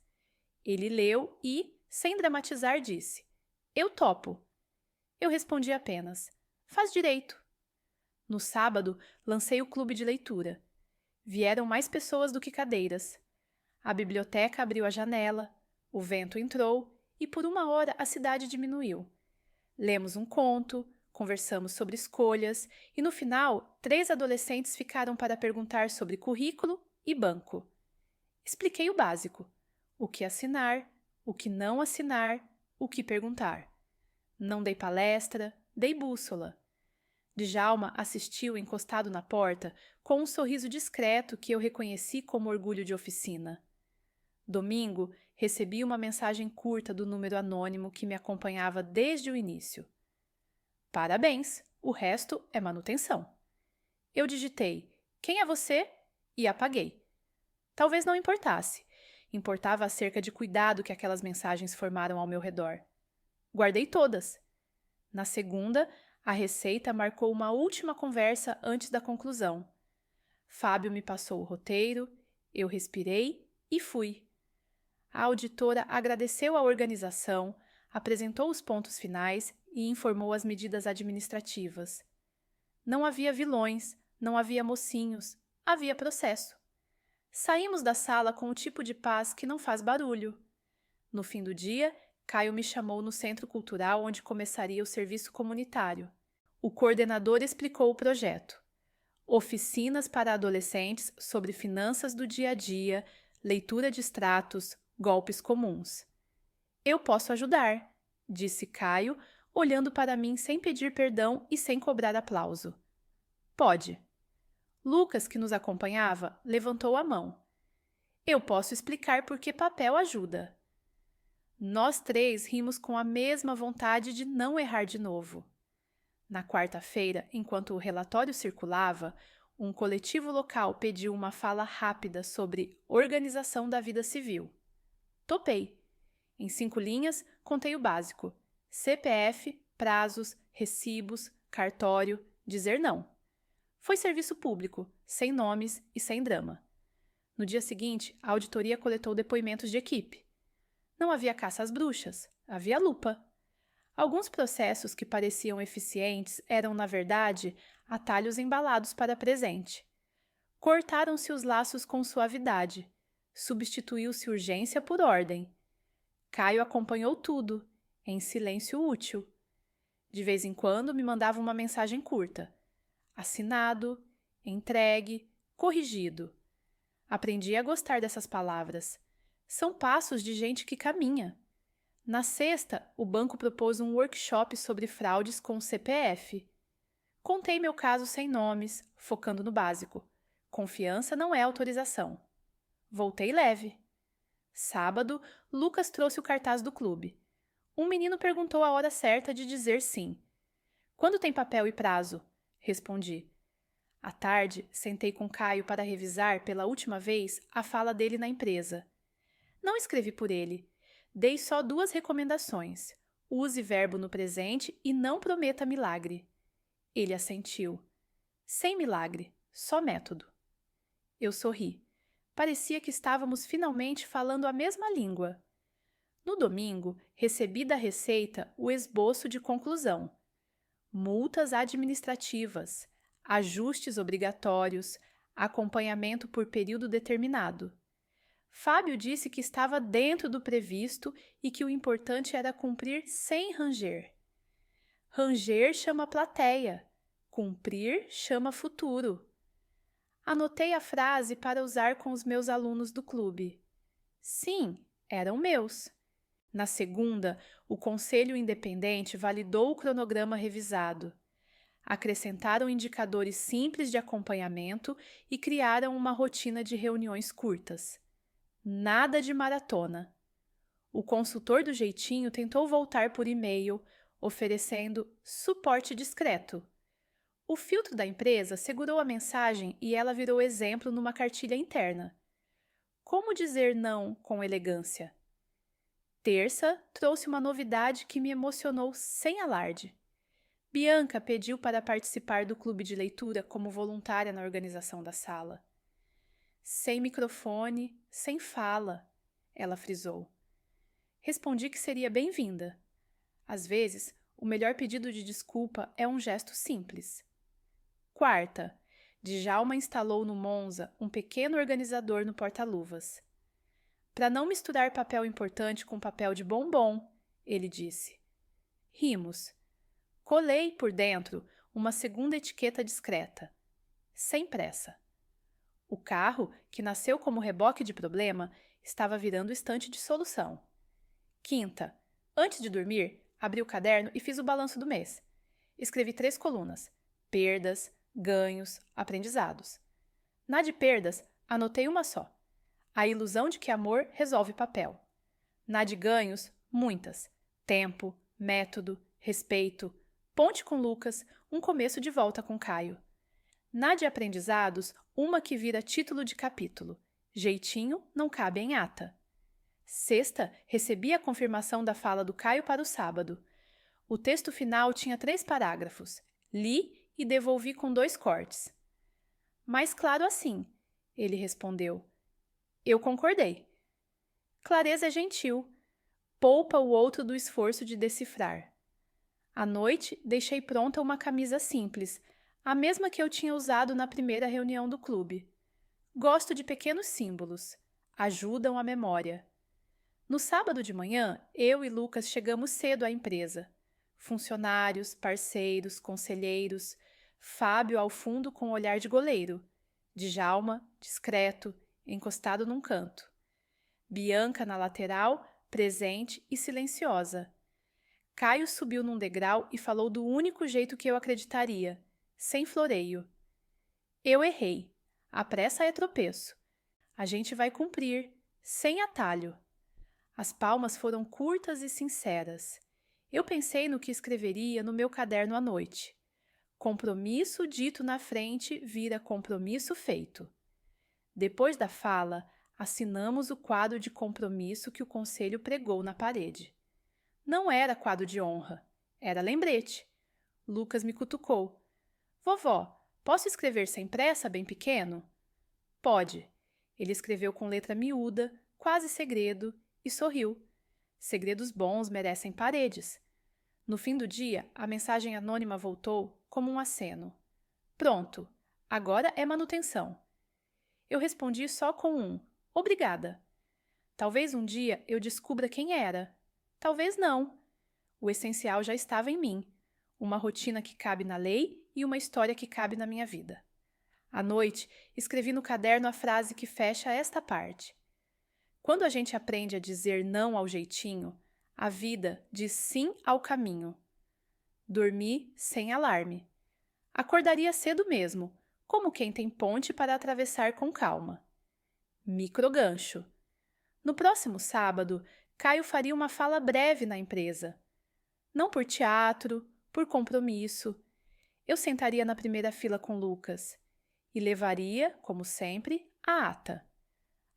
Speaker 1: Ele leu e, sem dramatizar, disse: "Eu topo." Eu respondi apenas: "Faz direito." No sábado, lancei o clube de leitura. Vieram mais pessoas do que cadeiras. A biblioteca abriu a janela, o vento entrou e por 1 hora a cidade diminuiu. Lemos um conto, conversamos sobre escolhas e no final 3 adolescentes ficaram para perguntar sobre currículo e banco. Expliquei o básico: o que assinar, o que não assinar, o que perguntar. Não dei palestra, dei bússola. Djalma assistiu encostado na porta com um sorriso discreto que eu reconheci como orgulho de oficina. Domingo, recebi uma mensagem curta do número anônimo que me acompanhava desde o início. "Parabéns, o resto é manutenção." Eu digitei: "Quem é você?" e apaguei. Talvez não importasse. Importava acerca de cuidado que aquelas mensagens formaram ao meu redor. Guardei todas. Na segunda, a Receita marcou uma última conversa antes da conclusão. Fábio me passou o roteiro, eu respirei e fui. A auditora agradeceu a organização, apresentou os pontos finais e informou as medidas administrativas. Não havia vilões, não havia mocinhos, havia processo. Saímos da sala com o tipo de paz que não faz barulho. No fim do dia, Caio me chamou no centro cultural onde começaria o serviço comunitário. O coordenador explicou o projeto. Oficinas para adolescentes sobre finanças do dia a dia, leitura de extratos, golpes comuns. "Eu posso ajudar", disse Caio, olhando para mim sem pedir perdão e sem cobrar aplauso. "Pode." Lucas, que nos acompanhava, levantou a mão. "Eu posso explicar por que papel ajuda." Nós 3 rimos com a mesma vontade de não errar de novo. Na quarta-feira, enquanto o relatório circulava, um coletivo local pediu uma fala rápida sobre organização da vida civil. Topei. Em 5 linhas, contei o básico: CPF, prazos, recibos, cartório, dizer não. Foi serviço público, sem nomes e sem drama. No dia seguinte, a auditoria coletou depoimentos de equipe. Não havia caça às bruxas, havia lupa. Alguns processos que pareciam eficientes eram, na verdade, atalhos embalados para presente. Cortaram-se os laços com suavidade. Substituiu-se urgência por ordem. Caio acompanhou tudo, em silêncio útil. De vez em quando me mandava uma mensagem curta. Assinado, entregue, corrigido. Aprendi a gostar dessas palavras. São passos de gente que caminha. Na sexta, o banco propôs um workshop sobre fraudes com o CPF. Contei meu caso sem nomes, focando no básico. Confiança não é autorização. Voltei leve. Sábado, Lucas trouxe o cartaz do clube. Um menino perguntou a hora certa de dizer sim. "Quando tem papel e prazo?" Respondi. À tarde, sentei com Caio para revisar pela última vez a fala dele na empresa. Não escrevi por ele. Dei só 2 recomendações. Use verbo no presente e não prometa milagre. Ele assentiu. Sem milagre, só método. Eu sorri. Parecia que estávamos finalmente falando a mesma língua. No domingo, recebi da Receita o esboço de conclusão. Multas administrativas, ajustes obrigatórios, acompanhamento por período determinado. Fábio disse que estava dentro do previsto e que o importante era cumprir sem ranger. Ranger chama plateia, cumprir chama futuro. Anotei a frase para usar com os meus alunos do clube. Sim, eram meus. Na segunda, o Conselho Independente validou o cronograma revisado. Acrescentaram indicadores simples de acompanhamento e criaram uma rotina de reuniões curtas. Nada de maratona. O consultor do jeitinho tentou voltar por e-mail, oferecendo suporte discreto. O filtro da empresa segurou a mensagem e ela virou exemplo numa cartilha interna. Como dizer não com elegância? Terça trouxe uma novidade que me emocionou sem alarde. Bianca pediu para participar do clube de leitura como voluntária na organização da sala. Sem microfone, sem fala, ela frisou. Respondi que seria bem-vinda. Às vezes, o melhor pedido de desculpa é um gesto simples. Quarta, Djalma instalou no Monza um pequeno organizador no porta-luvas. Para não misturar papel importante com papel de bombom, ele disse. Rimos. Colei por dentro uma segunda etiqueta discreta. Sem pressa. O carro, que nasceu como reboque de problema, estava virando estante de solução. Quinta, antes de dormir, abri o caderno e fiz o balanço do mês. Escrevi 3 colunas: perdas, ganhos, aprendizados. Na de perdas, anotei uma só: a ilusão de que amor resolve papel. Na de ganhos, muitas: tempo, método, respeito, ponte com Lucas, um começo de volta com Caio. Na de aprendizados, uma que vira título de capítulo: jeitinho não cabe em ata. Sexta, recebi a confirmação da fala do Caio para o sábado. O texto final tinha 3 parágrafos. Li e devolvi com 2 cortes. Mais claro assim, ele respondeu. Eu concordei. Clareza é gentil. Poupa o outro do esforço de decifrar. À noite, deixei pronta uma camisa simples, a mesma que eu tinha usado na primeira reunião do clube. Gosto de pequenos símbolos. Ajudam a memória. No sábado de manhã, eu e Lucas chegamos cedo à empresa. Funcionários, parceiros, conselheiros, Fábio ao fundo com olhar de goleiro, Djalma, discreto, encostado num canto. Bianca na lateral, presente e silenciosa. Caio subiu num degrau e falou do único jeito que eu acreditaria, sem floreio. Eu errei. A pressa é tropeço. A gente vai cumprir, sem atalho. As palmas foram curtas e sinceras. Eu pensei no que escreveria no meu caderno à noite. Compromisso dito na frente vira compromisso feito. Depois da fala, assinamos o quadro de compromisso que o conselho pregou na parede. Não era quadro de honra, era lembrete. Lucas me cutucou. Vovó, posso escrever sem pressa, bem pequeno? Pode. Ele escreveu com letra miúda, quase segredo, e sorriu. Segredos bons merecem paredes. No fim do dia, a mensagem anônima voltou como um aceno. Pronto, agora é manutenção. Eu respondi só com um obrigada. Talvez um dia eu descubra quem era. Talvez não. O essencial já estava em mim. Uma rotina que cabe na lei e uma história que cabe na minha vida. À noite, escrevi no caderno a frase que fecha esta parte. Quando a gente aprende a dizer não ao jeitinho, a vida diz sim ao caminho. Dormi sem alarme. Acordaria cedo mesmo, como quem tem ponte para atravessar com calma. Microgancho. No próximo sábado, Caio faria uma fala breve na empresa. Não por teatro, por compromisso. Eu sentaria na primeira fila com Lucas e levaria, como sempre, a ata.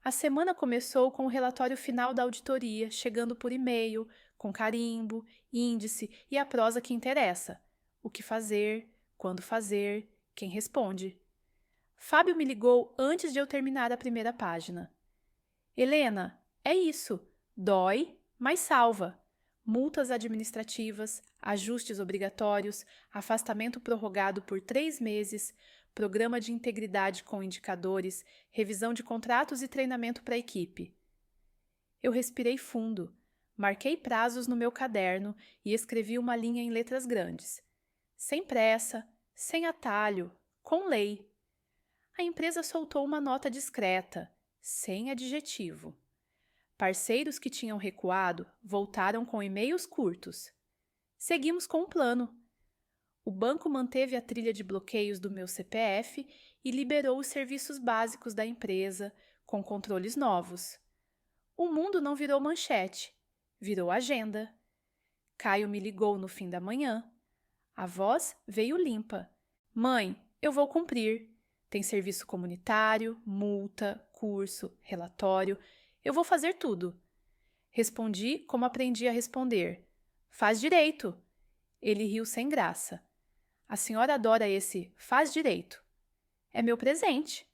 Speaker 1: A semana começou com o relatório final da auditoria, chegando por e-mail, com carimbo, índice e a prosa que interessa. O que fazer, quando fazer, quem responde. Fábio me ligou antes de eu terminar a primeira página. Helena, é isso. Dói, mas salva. Multas administrativas, ajustes obrigatórios, afastamento prorrogado por 3 meses, programa de integridade com indicadores, revisão de contratos e treinamento para a equipe. Eu respirei fundo, marquei prazos no meu caderno e escrevi uma linha em letras grandes. Sem pressa, sem atalho, com lei. A empresa soltou uma nota discreta, sem adjetivo. Parceiros que tinham recuado voltaram com e-mails curtos. Seguimos com o plano. O banco manteve a trilha de bloqueios do meu CPF e liberou os serviços básicos da empresa, com controles novos. O mundo não virou manchete, Virou agenda. Caio me ligou no fim da manhã. A voz veio limpa. Mãe, eu vou cumprir. Tem serviço comunitário, multa, curso, relatório. Eu vou fazer tudo. Respondi como aprendi a responder. Faz direito. Ele riu sem graça. A senhora adora esse faz direito. É meu presente.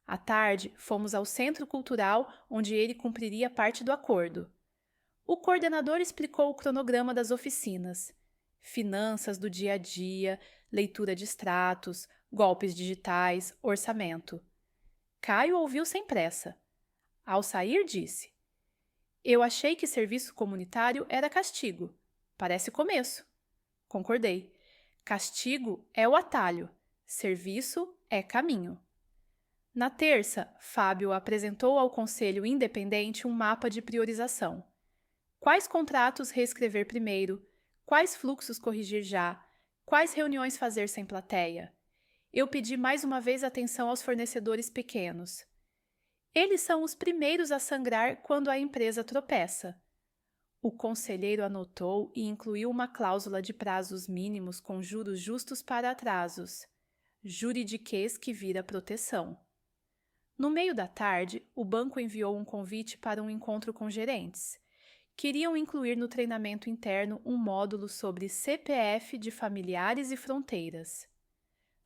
Speaker 1: À tarde, fomos ao centro cultural, onde ele cumpriria parte do acordo. O coordenador explicou o cronograma das oficinas. Finanças do dia a dia, leitura de extratos, golpes digitais, orçamento. Caio ouviu sem pressa. Ao sair, disse: Eu achei que serviço comunitário era castigo. Parece começo. Concordei. Castigo é o atalho. Serviço é caminho. Na terça, Fábio apresentou ao Conselho Independente um mapa de priorização. Quais contratos reescrever primeiro? Quais fluxos corrigir já? Quais reuniões fazer sem plateia? Eu pedi mais uma vez atenção aos fornecedores pequenos. Eles são os primeiros a sangrar quando a empresa tropeça. O conselheiro anotou e incluiu uma cláusula de prazos mínimos com juros justos para atrasos. Juridiquês que vira proteção. No meio da tarde, o banco enviou um convite para um encontro com gerentes. Queriam incluir no treinamento interno um módulo sobre CPF de familiares e fronteiras.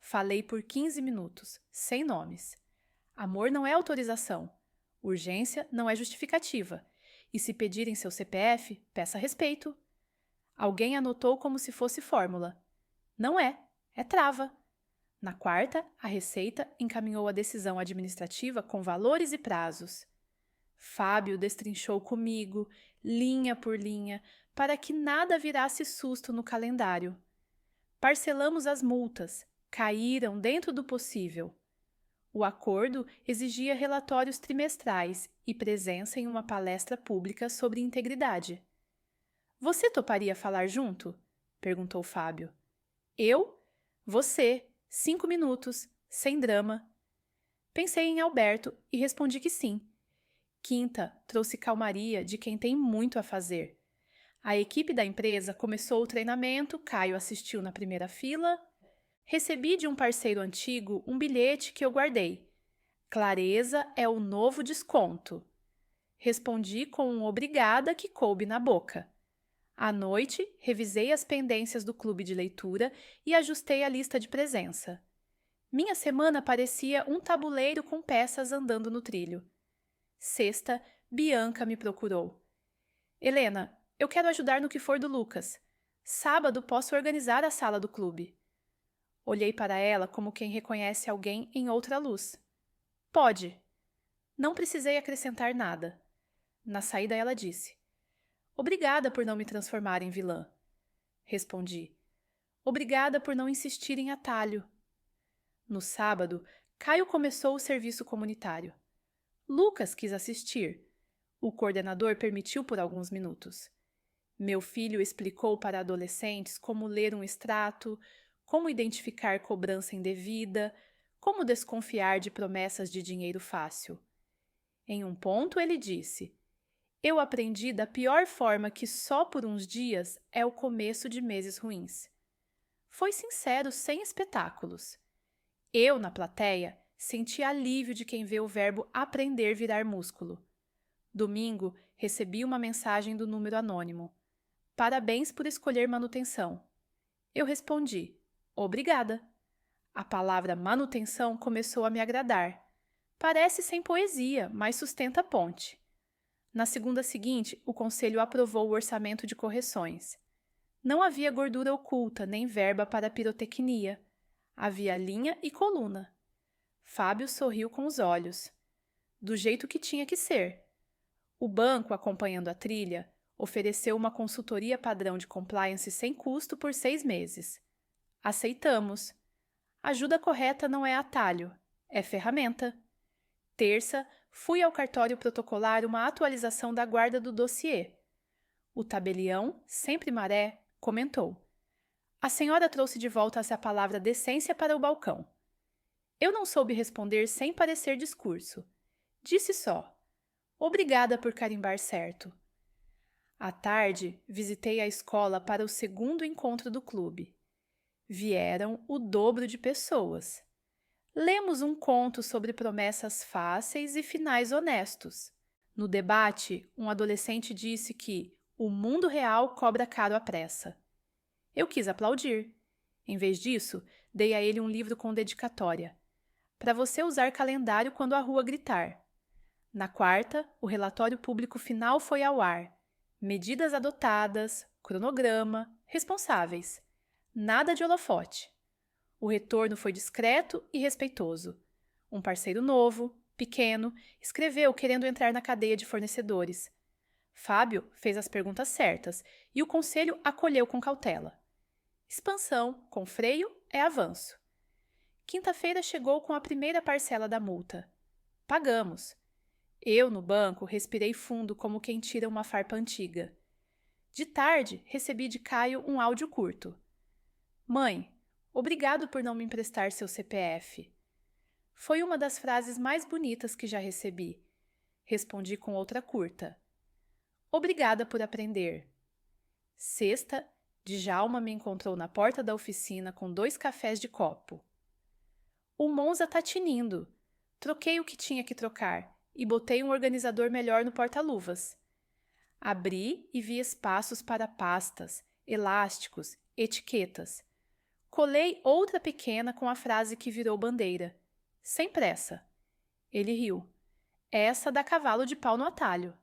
Speaker 1: Falei por 15 minutos, sem nomes. Amor não é autorização. Urgência não é justificativa. E se pedirem seu CPF, peça respeito. Alguém anotou como se fosse fórmula. Não é trava. Na quarta, a Receita encaminhou a decisão administrativa com valores e prazos. Fábio destrinchou comigo, linha por linha, para que nada virasse susto no calendário. Parcelamos as multas, caíram dentro do possível. O acordo exigia relatórios trimestrais e presença em uma palestra pública sobre integridade. Você toparia falar junto? Perguntou Fábio. Eu? Você. 5 minutos, sem drama. Pensei em Alberto e respondi que sim. Quinta trouxe calmaria de quem tem muito a fazer. A equipe da empresa começou o treinamento, Caio assistiu na primeira fila. Recebi de um parceiro antigo um bilhete que eu guardei. Clareza é o novo desconto. Respondi com um obrigada que coube na boca. À noite, revisei as pendências do clube de leitura e ajustei a lista de presença. Minha semana parecia um tabuleiro com peças andando no trilho. Sexta, Bianca me procurou. Helena, eu quero ajudar no que for do Lucas. Sábado posso organizar a sala do clube. Olhei para ela como quem reconhece alguém em outra luz. Pode. Não precisei acrescentar nada. Na saída ela disse: Obrigada por não me transformar em vilã. Respondi: Obrigada por não insistir em atalho. No sábado, Caio começou o serviço comunitário. Lucas quis assistir. O coordenador permitiu por alguns minutos. Meu filho explicou para adolescentes como ler um extrato, como identificar cobrança indevida, como desconfiar de promessas de dinheiro fácil. Em um ponto ele disse: Eu aprendi da pior forma que só por uns dias é o começo de meses ruins. Foi sincero, sem espetáculos. Eu, na plateia, senti alívio de quem vê o verbo aprender virar músculo. Domingo, recebi uma mensagem do número anônimo. Parabéns por escolher manutenção. Eu respondi: Obrigada. A palavra manutenção começou a me agradar. Parece sem poesia, mas sustenta a ponte. Na segunda seguinte, o conselho aprovou o orçamento de correções. Não havia gordura oculta, nem verba para pirotecnia. Havia linha e coluna. Fábio sorriu com os olhos. Do jeito que tinha que ser. O banco, acompanhando a trilha, ofereceu uma consultoria padrão de compliance sem custo por 6 meses. Aceitamos. Ajuda correta não é atalho, é ferramenta. Terça, fui ao cartório protocolar uma atualização da guarda do dossiê. O tabelião, sempre maré, comentou: A senhora trouxe de volta essa palavra decência para o balcão. Eu não soube responder sem parecer discurso. Disse só: Obrigada por carimbar certo. À tarde, visitei a escola para o segundo encontro do clube. Vieram o dobro de pessoas. Lemos um conto sobre promessas fáceis e finais honestos. No debate, um adolescente disse que o mundo real cobra caro à pressa. Eu quis aplaudir. Em vez disso, dei a ele um livro com dedicatória. Para você usar calendário quando a rua gritar. Na quarta, o relatório público final foi ao ar. Medidas adotadas, cronograma, responsáveis. Nada de holofote. O retorno foi discreto e respeitoso. Um parceiro novo, pequeno, escreveu querendo entrar na cadeia de fornecedores. Fábio fez as perguntas certas e o conselho acolheu com cautela. Expansão com freio é avanço. Quinta-feira chegou com a primeira parcela da multa. Pagamos. Eu, no banco, respirei fundo como quem tira uma farpa antiga. De tarde, recebi de Caio um áudio curto. Mãe, obrigado por não me emprestar seu CPF. Foi uma das frases mais bonitas que já recebi. Respondi com outra curta. Obrigada por aprender. Sexta, Djalma me encontrou na porta da oficina com 2 cafés de copo. O Monza tá tinindo. Troquei o que tinha que trocar e botei um organizador melhor no porta-luvas. Abri e vi espaços para pastas, elásticos, etiquetas. Colei outra pequena com a frase que virou bandeira. Sem pressa. Ele riu. Essa dá cavalo de pau no atalho.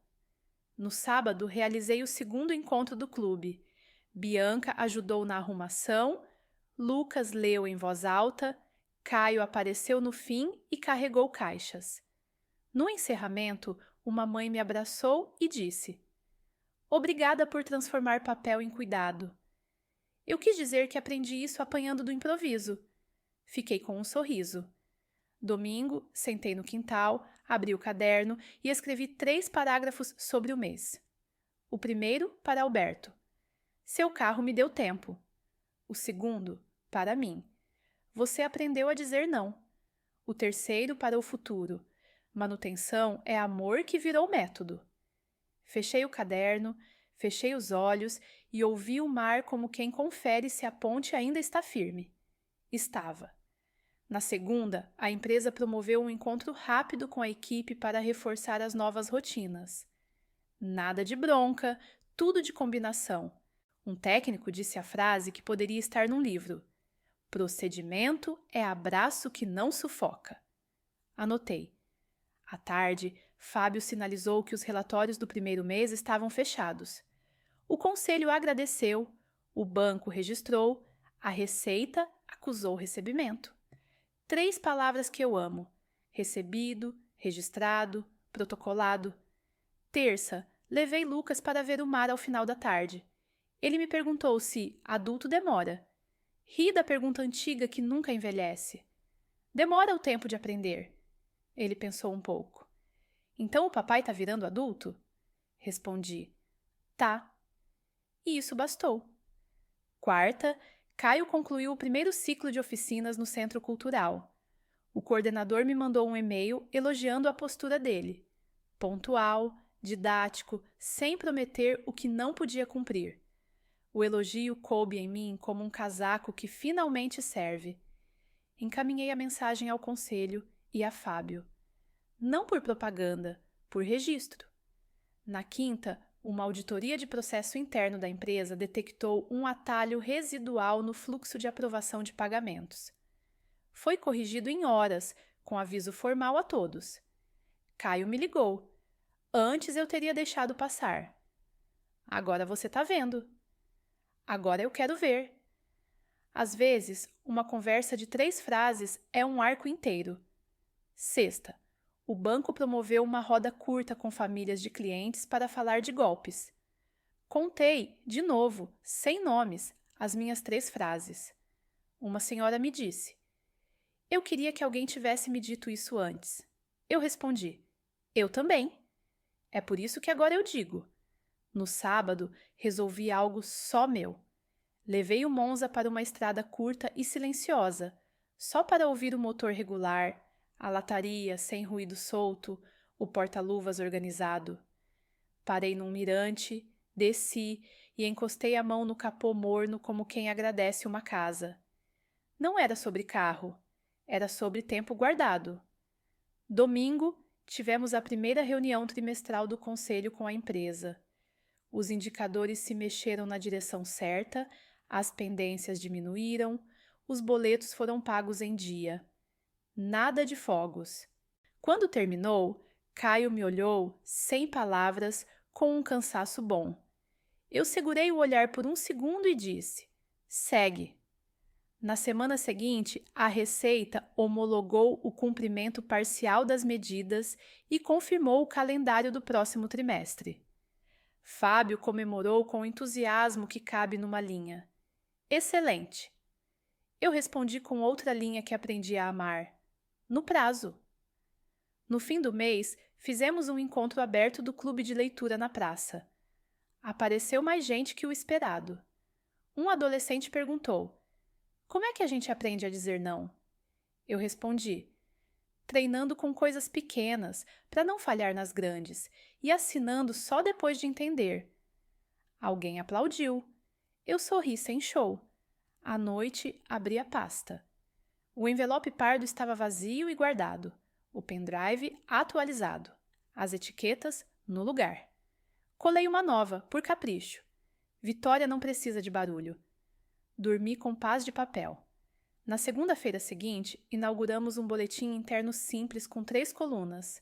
Speaker 1: No sábado, realizei o segundo encontro do clube. Bianca ajudou na arrumação, Lucas leu em voz alta, Caio apareceu no fim e carregou caixas. No encerramento, uma mãe me abraçou e disse: Obrigada por transformar papel em cuidado. Eu quis dizer que aprendi isso apanhando do improviso. Fiquei com um sorriso. Domingo, sentei no quintal, abri o caderno e escrevi 3 parágrafos sobre o mês. O primeiro para Alberto. Seu carro me deu tempo. O segundo, para mim. Você aprendeu a dizer não. O terceiro para o futuro. Manutenção é amor que virou método. Fechei o caderno, fechei os olhos e ouvi o mar como quem confere se a ponte ainda está firme. Estava. Na segunda, a empresa promoveu um encontro rápido com a equipe para reforçar as novas rotinas. Nada de bronca, tudo de combinação. Um técnico disse a frase que poderia estar num livro. Procedimento é abraço que não sufoca. Anotei. À tarde, Fábio sinalizou que os relatórios do primeiro mês estavam fechados. O conselho agradeceu, o banco registrou, a Receita acusou o recebimento. 3 palavras que eu amo: recebido, registrado, protocolado. Terça, levei Lucas para ver o mar ao final da tarde. Ele me perguntou se adulto demora. Ri da pergunta antiga que nunca envelhece. Demora o tempo de aprender. Ele pensou um pouco. Então o papai tá virando adulto? Respondi. Tá. E isso bastou. Quarta, Caio concluiu o primeiro ciclo de oficinas no Centro Cultural. O coordenador me mandou um e-mail elogiando a postura dele. Pontual, didático, sem prometer o que não podia cumprir. O elogio coube em mim como um casaco que finalmente serve. Encaminhei a mensagem ao conselho e a Fábio. Não por propaganda, por registro. Na quinta, uma auditoria de processo interno da empresa detectou um atalho residual no fluxo de aprovação de pagamentos. Foi corrigido em horas, com aviso formal a todos. Caio me ligou. Antes eu teria deixado passar. Agora você tá vendo. Agora eu quero ver. Às vezes, uma conversa de 3 frases é um arco inteiro. Sexta, o banco promoveu uma roda curta com famílias de clientes para falar de golpes. Contei, de novo, sem nomes, as minhas 3 frases. Uma senhora me disse: Eu queria que alguém tivesse me dito isso antes. Eu respondi: Eu também. É por isso que agora eu digo. No sábado, resolvi algo só meu. Levei o Monza para uma estrada curta e silenciosa, só para ouvir o motor regular, a lataria sem ruído solto, o porta-luvas organizado. Parei num mirante, Desci e encostei a mão no capô morno como quem agradece uma casa. Não era sobre carro, era sobre tempo guardado. Domingo, tivemos a primeira reunião trimestral do conselho com a empresa. Os indicadores se mexeram na direção certa, as pendências diminuíram, os boletos foram pagos em dia. Nada de fogos. Quando terminou, Caio me olhou, sem palavras, com um cansaço bom. Eu segurei o olhar por um segundo e disse: segue. Na semana seguinte, a Receita homologou o cumprimento parcial das medidas e confirmou o calendário do próximo trimestre. Fábio comemorou com o entusiasmo que cabe numa linha. Excelente! Eu respondi com outra linha que aprendi a amar. No prazo. No fim do mês, fizemos um encontro aberto do clube de leitura na praça. Apareceu mais gente que o esperado. Um adolescente perguntou: como é que a gente aprende a dizer não? Eu respondi: treinando com coisas pequenas, para não falhar nas grandes, e assinando só depois de entender. Alguém aplaudiu. Eu sorri sem show. À noite, abri a pasta. O envelope pardo estava vazio e guardado. O pendrive atualizado. As etiquetas no lugar. Colei uma nova, por capricho. Vitória não precisa de barulho. Dormi com paz de papel. Na segunda-feira seguinte, inauguramos um boletim interno simples com 3 colunas.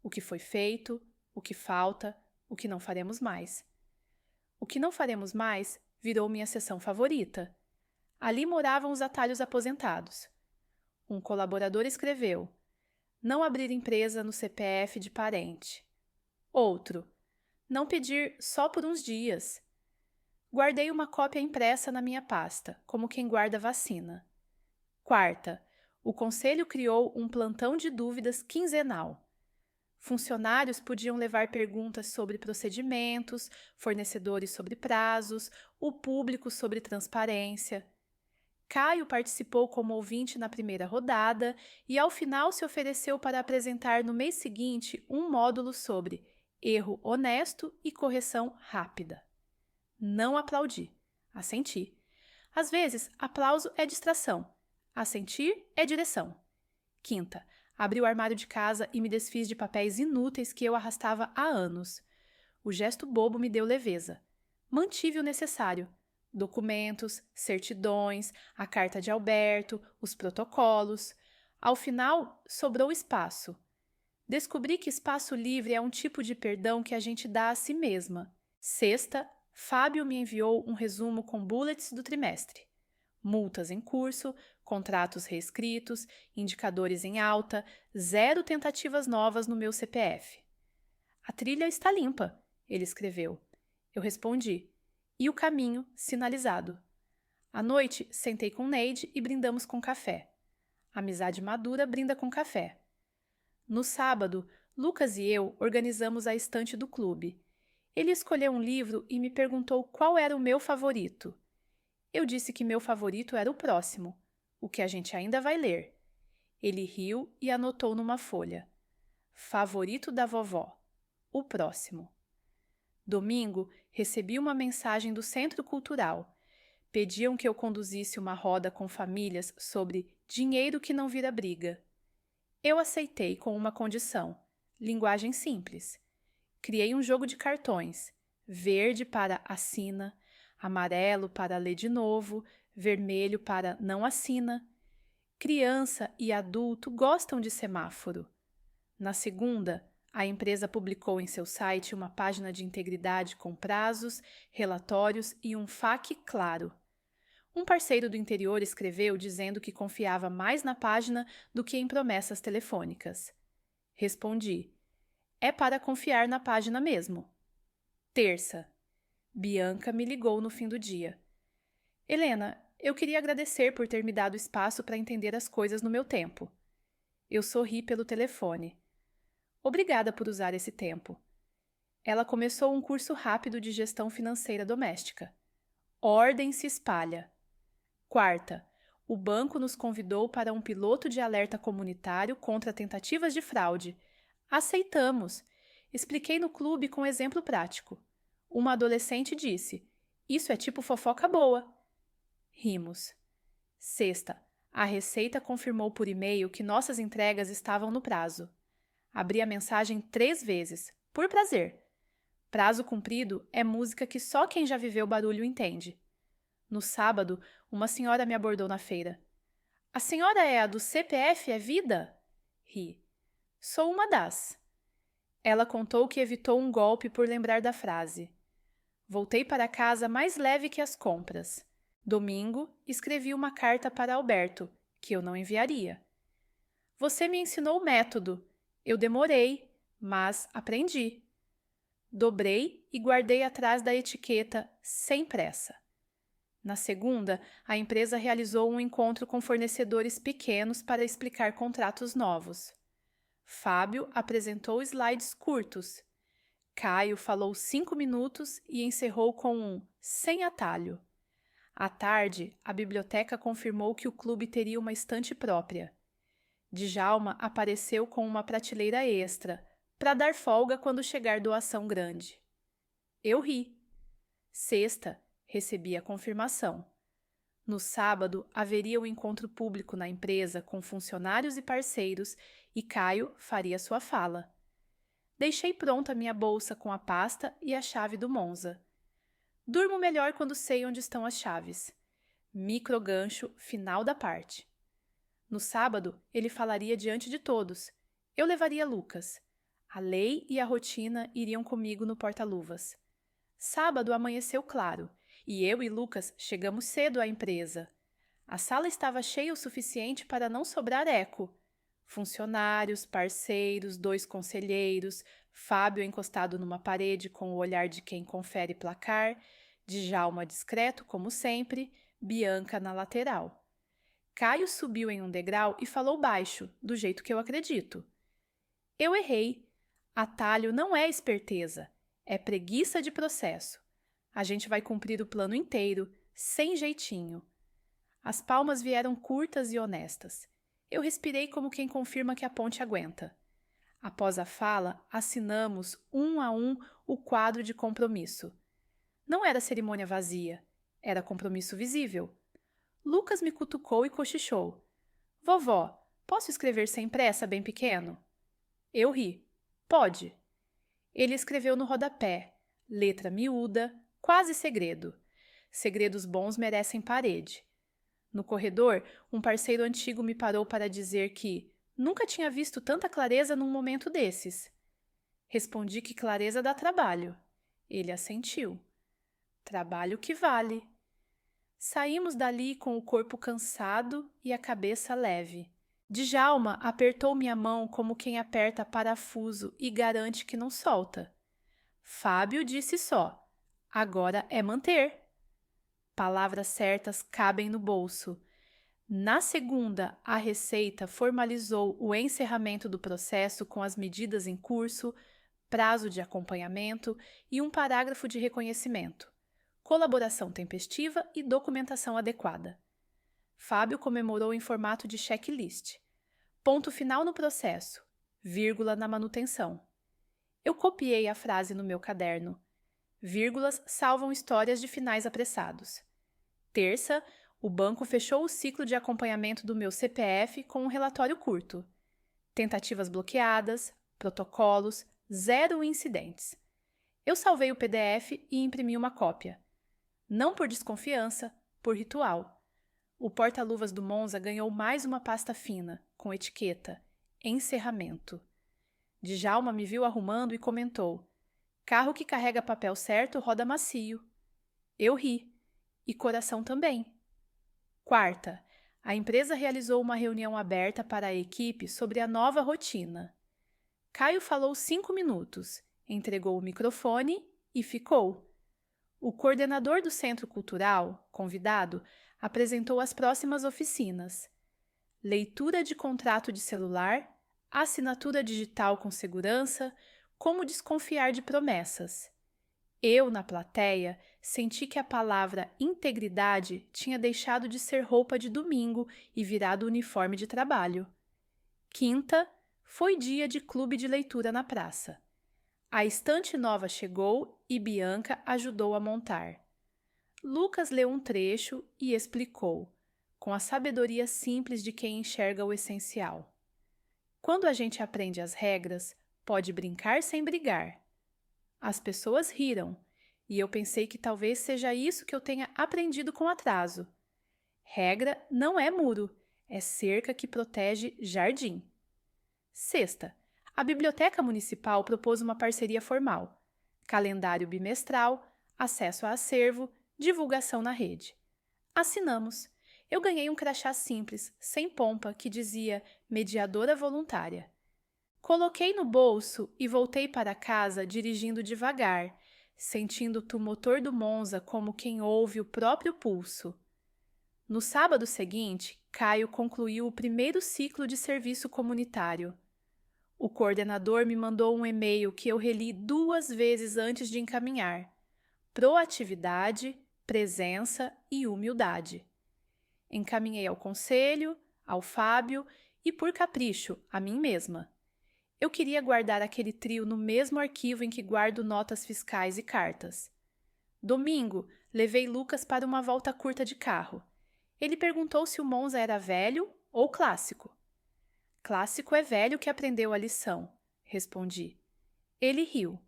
Speaker 1: O que foi feito, o que falta, o que não faremos mais. O que não faremos mais virou minha seção favorita. Ali moravam os atalhos aposentados. Um colaborador escreveu: não abrir empresa no CPF de parente. Outro: não pedir só por uns dias. Guardei uma cópia impressa na minha pasta, como quem guarda vacina. Quarta, o conselho criou um plantão de dúvidas quinzenal. Funcionários podiam levar perguntas sobre procedimentos, fornecedores sobre prazos, o público sobre transparência. Caio participou como ouvinte na primeira rodada e, ao final, se ofereceu para apresentar no mês seguinte um módulo sobre erro honesto e correção rápida. Não aplaudi. Assenti. Às vezes, aplauso é distração. Assentir é direção. Quinta, abri o armário de casa e me desfiz de papéis inúteis que eu arrastava há anos. O gesto bobo me deu leveza. Mantive o necessário. Documentos, certidões, a carta de Alberto, os protocolos. Ao final, sobrou espaço. Descobri que espaço livre é um tipo de perdão que a gente dá a si mesma. Sexta, Fábio me enviou um resumo com bullets do trimestre. Multas em curso, contratos reescritos, indicadores em alta, 0 tentativas novas no meu CPF. A trilha está limpa, ele escreveu. Eu respondi. E o caminho sinalizado. À noite, sentei com Neide e brindamos com café. Amizade madura brinda com café. No sábado, Lucas e eu organizamos a estante do clube. Ele escolheu um livro e me perguntou qual era o meu favorito. Eu disse que meu favorito era o próximo, o que a gente ainda vai ler. Ele riu e anotou numa folha. Favorito da vovó. O próximo. Domingo, recebi uma mensagem do Centro Cultural. Pediam que eu conduzisse uma roda com famílias sobre dinheiro que não vira briga. Eu aceitei com uma condição: linguagem simples. Criei um jogo de cartões, verde para assina, amarelo para ler de novo, vermelho para não assina. Criança e adulto gostam de semáforo. Na segunda, a empresa publicou em seu site uma página de integridade com prazos, relatórios e um FAQ claro. Um parceiro do interior escreveu dizendo que confiava mais na página do que em promessas telefônicas. Respondi: é para confiar na página mesmo. Terça. Bianca me ligou no fim do dia. Helena, eu queria agradecer por ter me dado espaço para entender as coisas no meu tempo. Eu sorri pelo telefone. Obrigada por usar esse tempo. Ela começou um curso rápido de gestão financeira doméstica. Ordem se espalha. Quarta. O banco nos convidou para um piloto de alerta comunitário contra tentativas de fraude. Aceitamos. Expliquei no clube com exemplo prático. Uma adolescente disse: "Isso é tipo fofoca boa." Rimos. Sexta, a Receita confirmou por e-mail que nossas entregas estavam no prazo. Abri a mensagem 3 vezes, por prazer. Prazo cumprido é música que só quem já viveu barulho entende. No sábado, uma senhora me abordou na feira. "A senhora é a do CPF é Vida?" Ri. "Sou uma das." Ela contou que evitou um golpe por lembrar da frase. Voltei para casa mais leve que as compras. Domingo, escrevi uma carta para Alberto, que eu não enviaria. "Você me ensinou o método. Eu demorei, mas aprendi." Dobrei e guardei atrás da etiqueta "sem pressa." Na segunda, a empresa realizou um encontro com fornecedores pequenos para explicar contratos novos. Fábio apresentou slides curtos. Caio falou 5 minutos e encerrou com um "sem atalho." À tarde, a biblioteca confirmou que o clube teria uma estante própria. Djalma apareceu com uma prateleira extra, para dar folga quando chegar doação grande. Eu ri. Sexta, recebi a confirmação. No sábado, haveria um encontro público na empresa com funcionários e parceiros e Caio faria sua fala. Deixei pronta minha bolsa com a pasta e a chave do Monza. Durmo melhor quando sei onde estão as chaves. Microgancho, final da parte. No sábado, ele falaria diante de todos. Eu levaria Lucas. A lei e a rotina iriam comigo no porta-luvas. Sábado amanheceu claro, e eu e Lucas chegamos cedo à empresa. A sala estava cheia o suficiente para não sobrar eco. Funcionários, parceiros, 2 conselheiros, Fábio encostado numa parede com o olhar de quem confere placar, Djalma discreto como sempre, Bianca na lateral. Caio subiu em um degrau e falou baixo, do jeito que eu acredito. Eu errei. Atalho não é esperteza, é preguiça de processo. A gente vai cumprir o plano inteiro, sem jeitinho. As palmas vieram curtas e honestas. Eu respirei como quem confirma que a ponte aguenta. Após a fala, assinamos, um a um, o quadro de compromisso. Não era cerimônia vazia, era compromisso visível. Lucas me cutucou e cochichou. Vovó, posso escrever sem pressa, bem pequeno? Eu ri. Pode. Ele escreveu no rodapé, letra miúda, quase segredo. Segredos bons merecem parede. No corredor, um parceiro antigo me parou para dizer que nunca tinha visto tanta clareza num momento desses. Respondi que clareza dá trabalho. Ele assentiu. Trabalho que vale. Saímos dali com o corpo cansado e a cabeça leve. Djalma apertou minha mão como quem aperta parafuso e garante que não solta. Fábio disse só, agora é manter. Palavras certas cabem no bolso. Na segunda, a Receita formalizou o encerramento do processo com as medidas em curso, prazo de acompanhamento e um parágrafo de reconhecimento, colaboração tempestiva e documentação adequada. Fábio comemorou em formato de checklist. Ponto final no processo, vírgula na manutenção. Eu copiei a frase no meu caderno. Vírgulas salvam histórias de finais apressados. Terça, o banco fechou o ciclo de acompanhamento do meu CPF com um relatório curto. Tentativas bloqueadas, protocolos, 0 incidentes. Eu salvei o PDF e imprimi uma cópia. Não por desconfiança, por ritual. O porta-luvas do Monza ganhou mais uma pasta fina, com etiqueta Encerramento. Djalma me viu arrumando e comentou: carro que carrega papel certo roda macio. Eu ri. E coração também. Quarta, a empresa realizou uma reunião aberta para a equipe sobre a nova rotina. Caio falou 5 minutos, entregou o microfone e ficou. O coordenador do Centro Cultural, convidado, apresentou as próximas oficinas: leitura de contrato de celular, assinatura digital com segurança, como desconfiar de promessas. Eu, na plateia, senti que a palavra integridade tinha deixado de ser roupa de domingo e virado uniforme de trabalho. Quinta, foi dia de clube de leitura na praça. A estante nova chegou e Bianca ajudou a montar. Lucas leu um trecho e explicou, com a sabedoria simples de quem enxerga o essencial. Quando a gente aprende as regras, pode brincar sem brigar. As pessoas riram, e eu pensei que talvez seja isso que eu tenha aprendido com atraso. Regra não é muro, é cerca que protege jardim. Sexta, a Biblioteca Municipal propôs uma parceria formal. Calendário bimestral, acesso a acervo, divulgação na rede. Assinamos. Eu ganhei um crachá simples, sem pompa, que dizia mediadora voluntária. Coloquei no bolso e voltei para casa dirigindo devagar, sentindo o motor do Monza como quem ouve o próprio pulso. No sábado seguinte, Caio concluiu o primeiro ciclo de serviço comunitário. O coordenador me mandou um e-mail que eu reli 2 vezes antes de encaminhar. Proatividade, presença e humildade. Encaminhei ao conselho, ao Fábio e, por capricho, a mim mesma. Eu queria guardar aquele trio no mesmo arquivo em que guardo notas fiscais e cartas. Domingo, levei Lucas para uma volta curta de carro. Ele perguntou se o Monza era velho ou clássico. Clássico é velho que aprendeu a lição, respondi. Ele riu.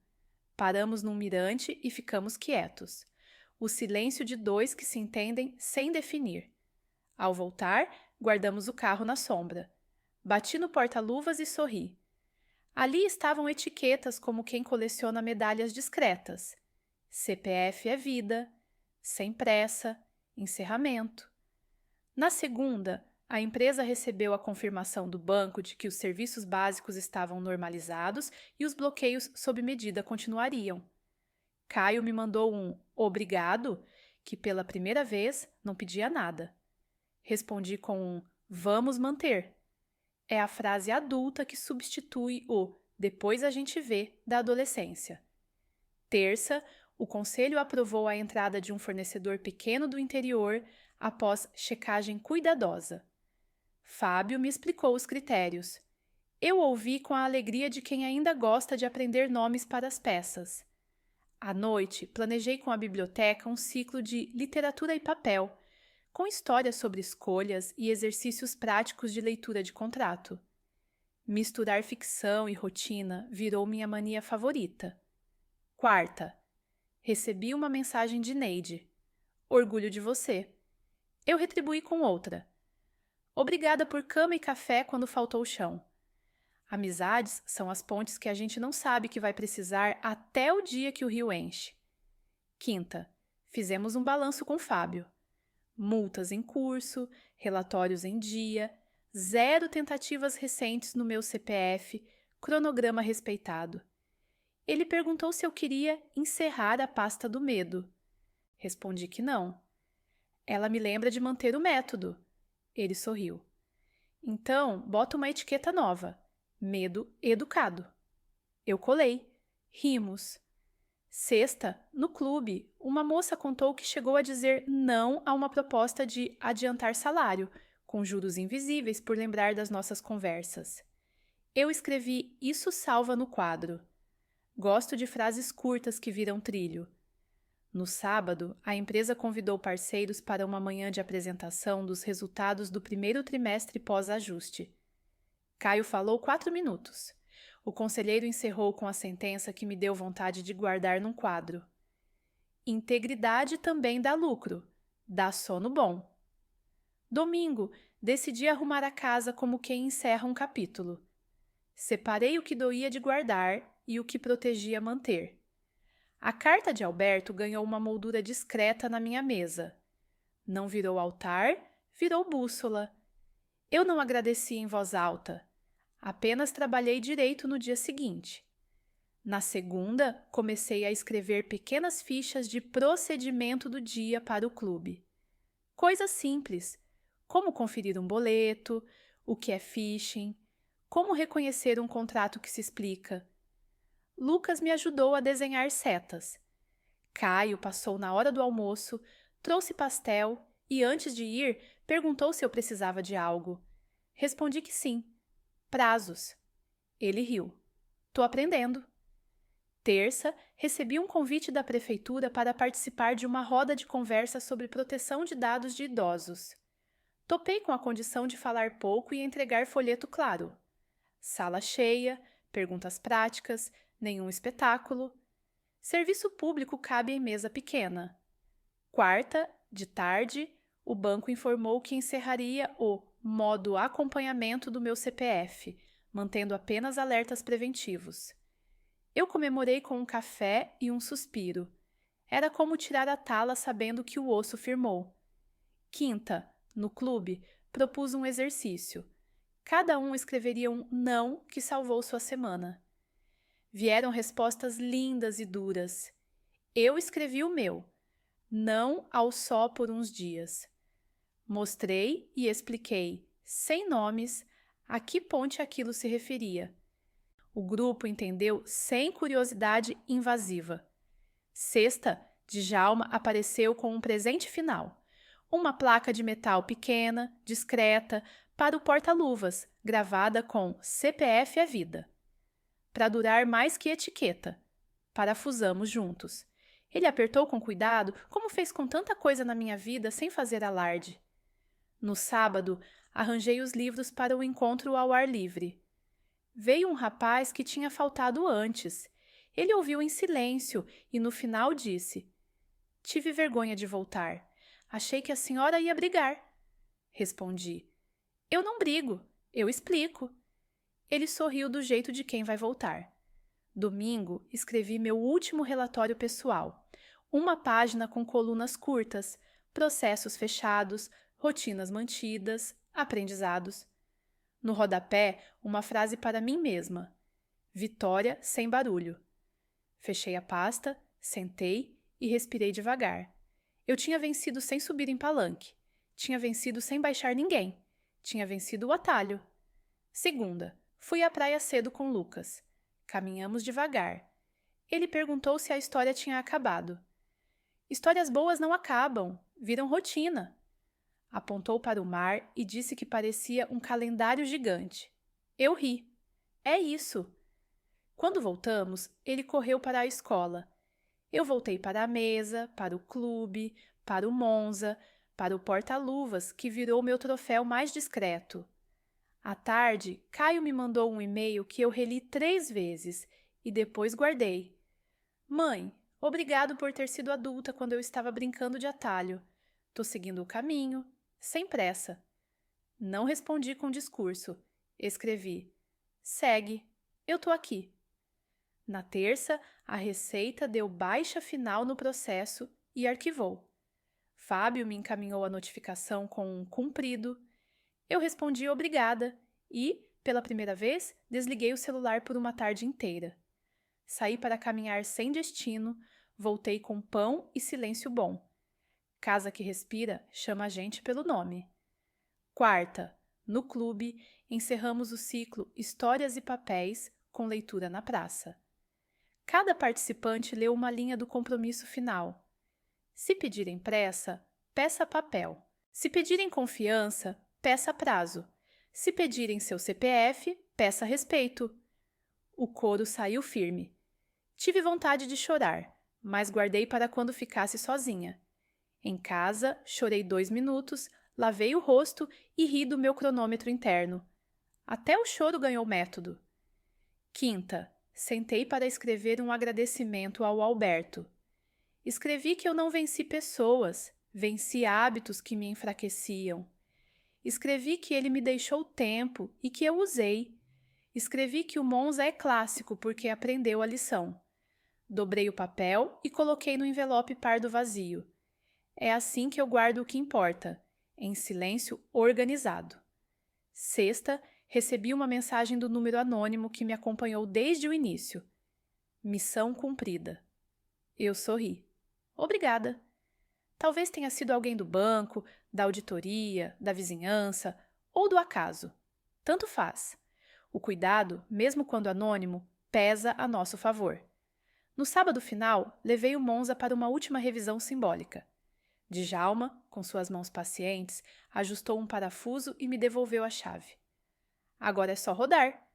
Speaker 1: Paramos num mirante e ficamos quietos. O silêncio de 2 que se entendem sem definir. Ao voltar, guardamos o carro na sombra. Bati no porta-luvas e sorri. Ali estavam etiquetas como quem coleciona medalhas discretas. CPF é vida, sem pressa, encerramento. Na segunda, a empresa recebeu a confirmação do banco de que os serviços básicos estavam normalizados e os bloqueios sob medida continuariam. Caio me mandou um obrigado, que pela primeira vez não pedia nada. Respondi com um vamos manter. É a frase adulta que substitui o depois a gente vê da adolescência. Terça, o conselho aprovou a entrada de um fornecedor pequeno do interior após checagem cuidadosa. Fábio me explicou os critérios. Eu ouvi com a alegria de quem ainda gosta de aprender nomes para as peças. À noite, planejei com a biblioteca um ciclo de literatura e papel, com histórias sobre escolhas e exercícios práticos de leitura de contrato. Misturar ficção e rotina virou minha mania favorita. Quarta, recebi uma mensagem de Neide. Orgulho de você. Eu retribuí com outra. Obrigada por cama e café quando faltou chão. Amizades são as pontes que a gente não sabe que vai precisar até o dia que o rio enche. Quinta, fizemos um balanço com Fábio. Multas em curso, relatórios em dia, 0 tentativas recentes no meu CPF, cronograma respeitado. Ele perguntou se eu queria encerrar a pasta do medo. Respondi que não. Ela me lembra de manter o método. Ele sorriu. Então, bota uma etiqueta nova. Medo educado. Eu colei. Rimos. Sexta, no clube, uma moça contou que chegou a dizer não a uma proposta de adiantar salário, com juros invisíveis por lembrar das nossas conversas. Eu escrevi isso salva no quadro. Gosto de frases curtas que viram trilho. No sábado, a empresa convidou parceiros para uma manhã de apresentação dos resultados do primeiro trimestre pós-ajuste. Caio falou 4 minutos. O conselheiro encerrou com a sentença que me deu vontade de guardar num quadro. Integridade também dá lucro. Dá sono bom. Domingo, decidi arrumar a casa como quem encerra um capítulo. Separei o que doía de guardar e o que protegia manter. A carta de Alberto ganhou uma moldura discreta na minha mesa. Não virou altar, virou bússola. Eu não agradeci em voz alta. Apenas trabalhei direito no dia seguinte. Na segunda, comecei a escrever pequenas fichas de procedimento do dia para o clube. Coisas simples, como conferir um boleto, o que é phishing, como reconhecer um contrato que se explica. Lucas me ajudou a desenhar setas. Caio passou na hora do almoço, trouxe pastel e, antes de ir, perguntou se eu precisava de algo. Respondi que sim. Prazos. Ele riu. Tô aprendendo. Terça, recebi um convite da prefeitura para participar de uma roda de conversa sobre proteção de dados de idosos. Topei com a condição de falar pouco e entregar folheto claro. Sala cheia, perguntas práticas, nenhum espetáculo. Serviço público cabe em mesa pequena. Quarta, de tarde, o banco informou que encerraria o modo acompanhamento do meu CPF, mantendo apenas alertas preventivos. Eu comemorei com um café e um suspiro. Era como tirar a tala sabendo que o osso firmou. Quinta, no clube, propus um exercício. Cada um escreveria um não que salvou sua semana. Vieram respostas lindas e duras. Eu escrevi o meu. Não ao só por uns dias. Mostrei e expliquei, sem nomes, a que ponte aquilo se referia. O grupo entendeu sem curiosidade invasiva. Sexta, Djalma apareceu com um presente final. Uma placa de metal pequena, discreta, para o porta-luvas, gravada com CPF é vida. Para durar mais que etiqueta. Parafusamos juntos. Ele apertou com cuidado, como fez com tanta coisa na minha vida sem fazer alarde. No sábado, arranjei os livros para o encontro ao ar livre. Veio um rapaz que tinha faltado antes. Ele ouviu em silêncio e no final disse: "Tive vergonha de voltar. Achei que a senhora ia brigar." Respondi: "Eu não brigo, eu explico." Ele sorriu do jeito de quem vai voltar. Domingo, escrevi meu último relatório pessoal. Uma página com colunas curtas, processos fechados, rotinas mantidas, aprendizados. No rodapé, uma frase para mim mesma. Vitória sem barulho. Fechei a pasta, sentei e respirei devagar. Eu tinha vencido sem subir em palanque. Tinha vencido sem baixar ninguém. Tinha vencido o atalho. Segunda, fui à praia cedo com Lucas. Caminhamos devagar. Ele perguntou se a história tinha acabado. Histórias boas não acabam, viram rotina. Apontou para o mar e disse que parecia um calendário gigante. Eu ri. É isso. Quando voltamos, ele correu para a escola. Eu voltei para a mesa, para o clube, para o Monza, para o porta-luvas, que virou meu troféu mais discreto. À tarde, Caio me mandou um e-mail que eu reli 3 vezes e depois guardei. Mãe, obrigado por ter sido adulta quando eu estava brincando de atalho. Tô seguindo o caminho, sem pressa. Não respondi com discurso. Escrevi: segue, eu tô aqui. Na terça, a Receita deu baixa final no processo e arquivou. Fábio me encaminhou a notificação com um cumprido. Eu respondi obrigada e, pela primeira vez, desliguei o celular por uma tarde inteira. Saí para caminhar sem destino, voltei com pão e silêncio bom. Casa que respira chama a gente pelo nome. Quarta, no clube, encerramos o ciclo Histórias e Papéis com leitura na praça. Cada participante leu uma linha do compromisso final. Se pedirem pressa, peça papel. Se pedirem confiança, peça prazo. Se pedirem seu CPF, peça respeito. O coro saiu firme. Tive vontade de chorar, mas guardei para quando ficasse sozinha. Em casa, chorei 2 minutos, lavei o rosto e ri do meu cronômetro interno. Até o choro ganhou método. Quinta, sentei para escrever um agradecimento ao Alberto. Escrevi que eu não venci pessoas, venci hábitos que me enfraqueciam. Escrevi que ele me deixou tempo e que eu usei. Escrevi que o Monza é clássico porque aprendeu a lição. Dobrei o papel e coloquei no envelope pardo vazio. É assim que eu guardo o que importa, em silêncio organizado. Sexta, recebi uma mensagem do número anônimo que me acompanhou desde o início. Missão cumprida. Eu sorri. Obrigada. Talvez tenha sido alguém do banco, da auditoria, da vizinhança ou do acaso. Tanto faz. O cuidado, mesmo quando anônimo, pesa a nosso favor. No sábado final, levei o Monza para uma última revisão simbólica. Djalma, com suas mãos pacientes, ajustou um parafuso e me devolveu a chave. Agora é só rodar.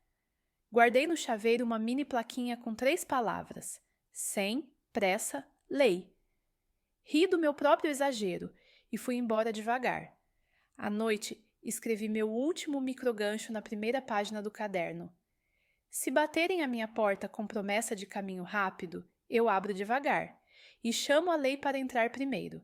Speaker 1: Guardei no chaveiro uma mini plaquinha com 3 palavras: sem, pressa, lei. Ri do meu próprio exagero e fui embora devagar. À noite, escrevi meu último microgancho na primeira página do caderno. Se baterem à minha porta com promessa de caminho rápido, eu abro devagar e chamo a lei para entrar primeiro.